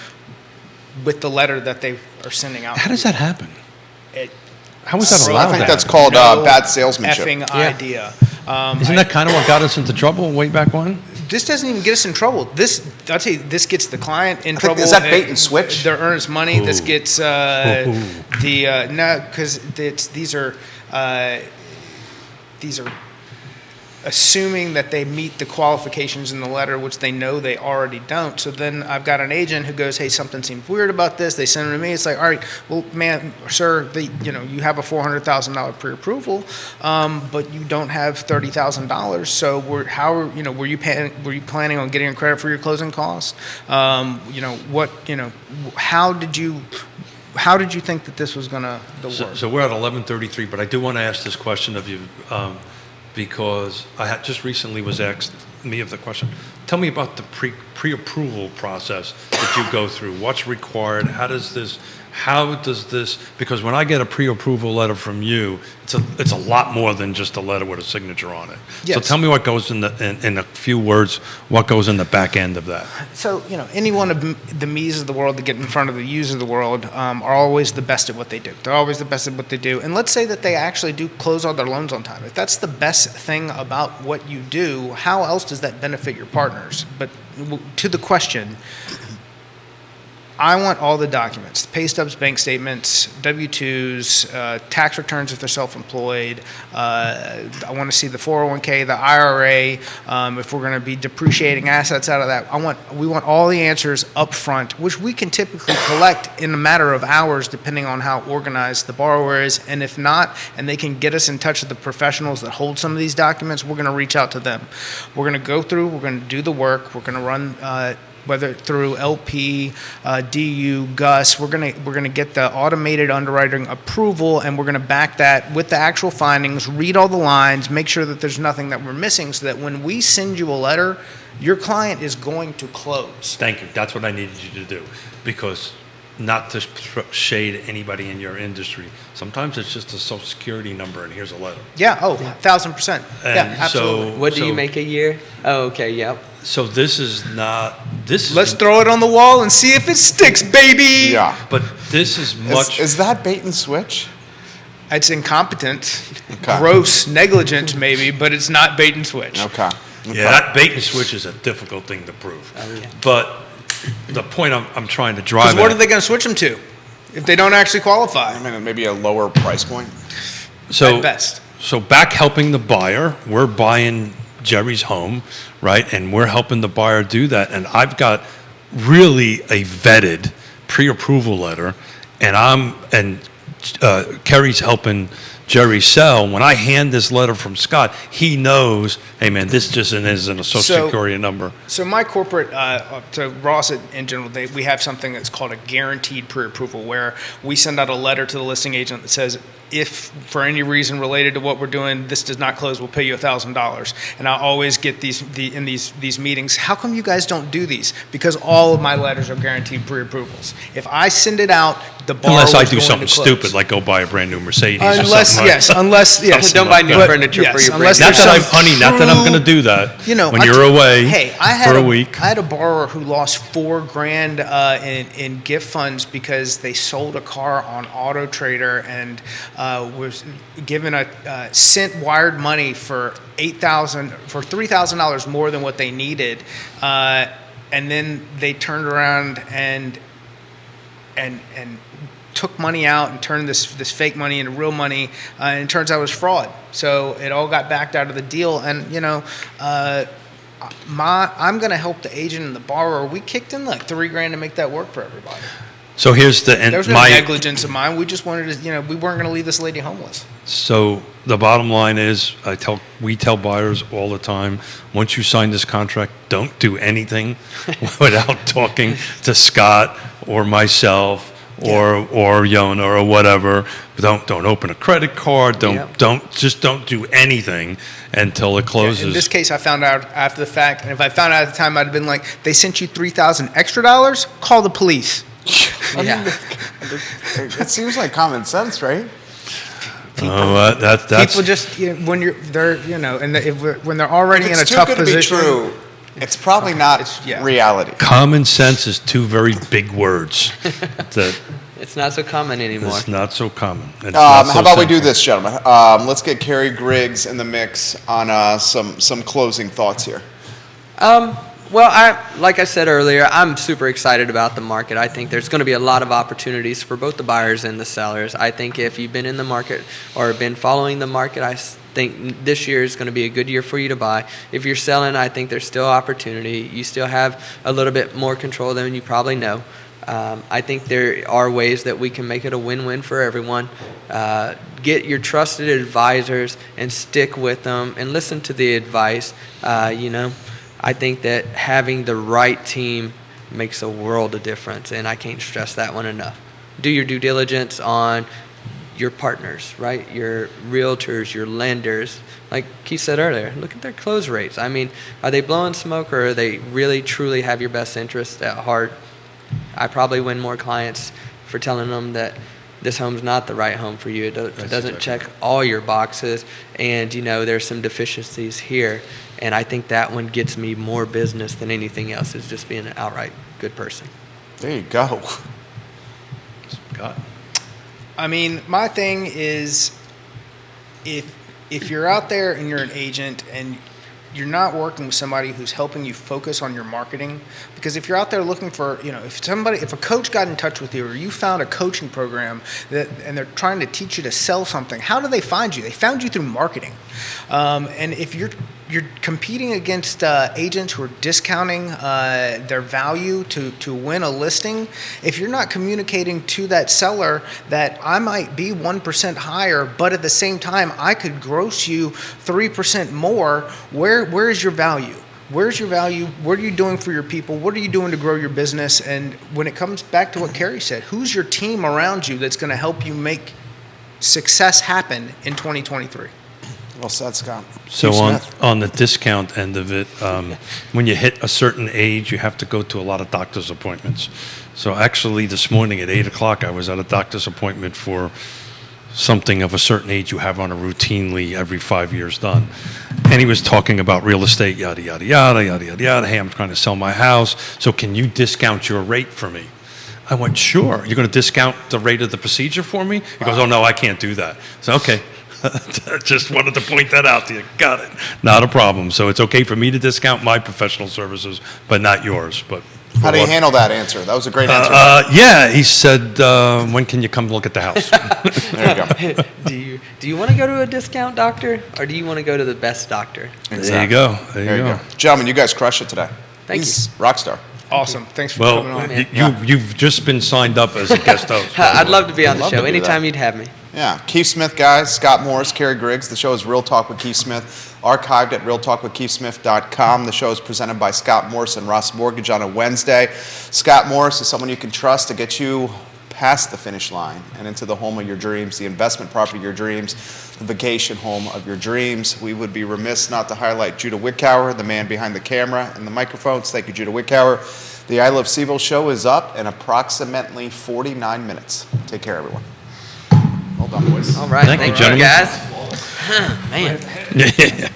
with the letter that they are sending out. How does that happen? It, How is that Bro, allowed? I think to that's happen? called no bad salesmanship. effing Yeah. idea. Isn't that kind of what got us into trouble way back when? This doesn't even get us in trouble. I'll tell you, this gets the client in I think- trouble. is that bait and switch? Their earnest money. This Ooh. gets no, because these are assuming that they meet the qualifications in the letter, which they know they already don't. So then I've got an agent who goes, "Hey, something seems weird about this." They send it to me. It's like, "All right, well, man, sir, you have a $400,000 pre-approval, but you don't have $30,000. So were you planning on getting a credit for your closing costs? How did you think that this was going to work?" So we're at 11:33, but I do want to ask this question of you because I had just recently was asked me of the question. Tell me about the pre-approval process that you go through. What's required? How does this? Because when I get a pre-approval letter from you, it's a lot more than just a letter with a signature on it. Yes. So tell me what goes in a few words, what goes in the back end of that. So, any one of the me's of the world that get in front of the you's of the world are always the best at what they do. They're always the best at what they do. And let's say that they actually do close all their loans on time. If that's the best thing about what you do, how else does that benefit your partners? But to the question, I want all the documents: pay stubs, bank statements, W-2s, tax returns if they're self-employed. I want to see the 401k, the IRA. If we're going to be depreciating assets out of that, we want all the answers up front, which we can typically collect in a matter of hours, depending on how organized the borrower is. And if not, and they can get us in touch with the professionals that hold some of these documents, we're going to reach out to them. We're going to go through. We're going to do the work. We're going to run. Whether through LP, DU, GUS, we're gonna get the automated underwriting approval, and we're gonna back that with the actual findings, read all the lines, make sure that there's nothing that we're missing, so that when we send you a letter, your client is going to close. Thank you. That's what I needed you to do, because not to shade anybody in your industry. Sometimes it's just a social security number and here's a letter. Yeah. Oh, 1,000%. Yeah, And absolutely. What do you make a year? Oh, okay, yep. So this is. Let's throw it on the wall and see if it sticks, baby. Yeah. But this is much. Is that bait and switch? It's incompetent, Okay. gross negligence, maybe, but it's not bait and switch. Okay. Yeah, that bait and switch is a difficult thing to prove. yeah. But the point I'm trying to drive Because what are at. they going to switch them to if they don't actually qualify? I mean, maybe a lower price point. So At best. So back helping the buyer, we're buying Jerry's home, right? And we're helping the buyer do that. And I've got really a vetted pre-approval letter, and Kerry's helping Jerry sell. When I hand this letter from Scott, he knows, hey man, this just isn't a social security number. So my corporate, to Ross in general, we have something that's called a guaranteed pre-approval, where we send out a letter to the listing agent that says, if for any reason related to what we're doing, this does not close, we'll pay you $1,000. And I always get in these meetings, how come you guys don't do these? Because all of my letters are guaranteed pre-approvals. If I send it out, the borrower Unless I is do going something to close. stupid, like go buy a brand new Mercedes or Unless something like yes, Don't buy new like that. furniture for your unless brand. Not that I'm, there's some honey, not that I'm going to true- do that. When I you're t- away Hey, I had for a week. I had a borrower who lost $4,000 in gift funds because they sold a car on Auto Trader and was given sent wired money for $3,000 more than what they needed, and then they turned around and and took money out and turned this fake money into real money, and it turns out it was fraud. So it all got backed out of the deal. And I'm going to help the agent and the borrower. We kicked in like $3,000 to make that work for everybody. So here's the There was no negligence of mine. We just wanted to, we weren't going to leave this lady homeless. So the bottom line is, we tell buyers all the time, once you sign this contract, don't do anything without talking to Scott or myself or Yonna or whatever. Don't open a credit card. Don't do anything until it closes. In this case, I found out after the fact, and if I found out at the time, I'd have been like, they sent you $3,000 extra dollars. Call the police. It seems like common sense, right? That's People just when they're already in a tough position. True, it's probably not reality. Common sense is two very big words. It's not so common anymore. It's not so common. How about we do this, gentlemen? Let's get Kerry Griggs in the mix on some closing thoughts here. Well, like I said earlier, I'm super excited about the market. I think there's going to be a lot of opportunities for both the buyers and the sellers. I think if you've been in the market or been following the market, I think this year is going to be a good year for you to buy. If you're selling, I think there's still opportunity. You still have a little bit more control than you probably know. I think there are ways that we can make it a win-win for everyone. Get your trusted advisors and stick with them and listen to the advice. I think that having the right team makes a world of difference, and I can't stress that one enough. Do your due diligence on your partners, right? Your realtors, your lenders. Like Keith said earlier, look at their close rates. I mean, are they blowing smoke, or are they really, truly have your best interest at heart? I probably win more clients for telling them that this home's not the right home for you. It doesn't check all your boxes, and there's some deficiencies here. And I think that one gets me more business than anything else, is just being an outright good person. There you go. God. I mean, my thing is, if you're out there and you're an agent and you're not working with somebody who's helping you focus on your marketing, because if you're out there looking for, if a coach got in touch with you, or you found a coaching program and they're trying to teach you to sell something, how do they find you? They found you through marketing. And if you're competing against agents who are discounting their value to win a listing, if you're not communicating to that seller that I might be 1% higher, but at the same time I could gross you 3% more, where is your value? Where's your value? What are you doing for your people? What are you doing to grow your business? And when it comes back to what Kerry said, who's your team around you that's going to help you make success happen in 2023? Well said, Scott. So on the discount end of it, when you hit a certain age, you have to go to a lot of doctor's appointments. So actually this morning at 8 o'clock, I was at a doctor's appointment for something of a certain age you have on a routinely every 5 years done. And he was talking about real estate, yada, yada, yada, yada, yada, yada. Hey, I'm trying to sell my house. So can you discount your rate for me? I went, sure. You're going to discount the rate of the procedure for me? He goes, oh, no, I can't do that. So, okay. Just wanted to point that out to you. Got it. Not a problem. So it's okay for me to discount my professional services, but not yours. But how do you handle that answer? That was a great answer. Yeah, he said, when can you come look at the house? There you go. Do you want to go to a discount doctor, or do you want to go to the best doctor? Exactly. There you go. There you go. Gentlemen, you guys crushed it today. Thank He's rock star. Awesome. Thanks for coming on. You've just been signed up as a guest host. I'd love to be on the show anytime you'd have me. Yeah, Keith Smith, guys, Scott Morris, Kerry Griggs. The show is Real Talk with Keith Smith, archived at realtalkwithkeithsmith.com. The show is presented by Scott Morris and Ross Mortgage on a Wednesday. Scott Morris is someone you can trust to get you past the finish line and into the home of your dreams, the investment property of your dreams, the vacation home of your dreams. We would be remiss not to highlight Judah Wickower, the man behind the camera and the microphones. Thank you, Judah Wickower. The I Love CVille show is up in approximately 49 minutes. Take care, everyone. Well done, boys. All right. Thank you, guys. man. Yeah.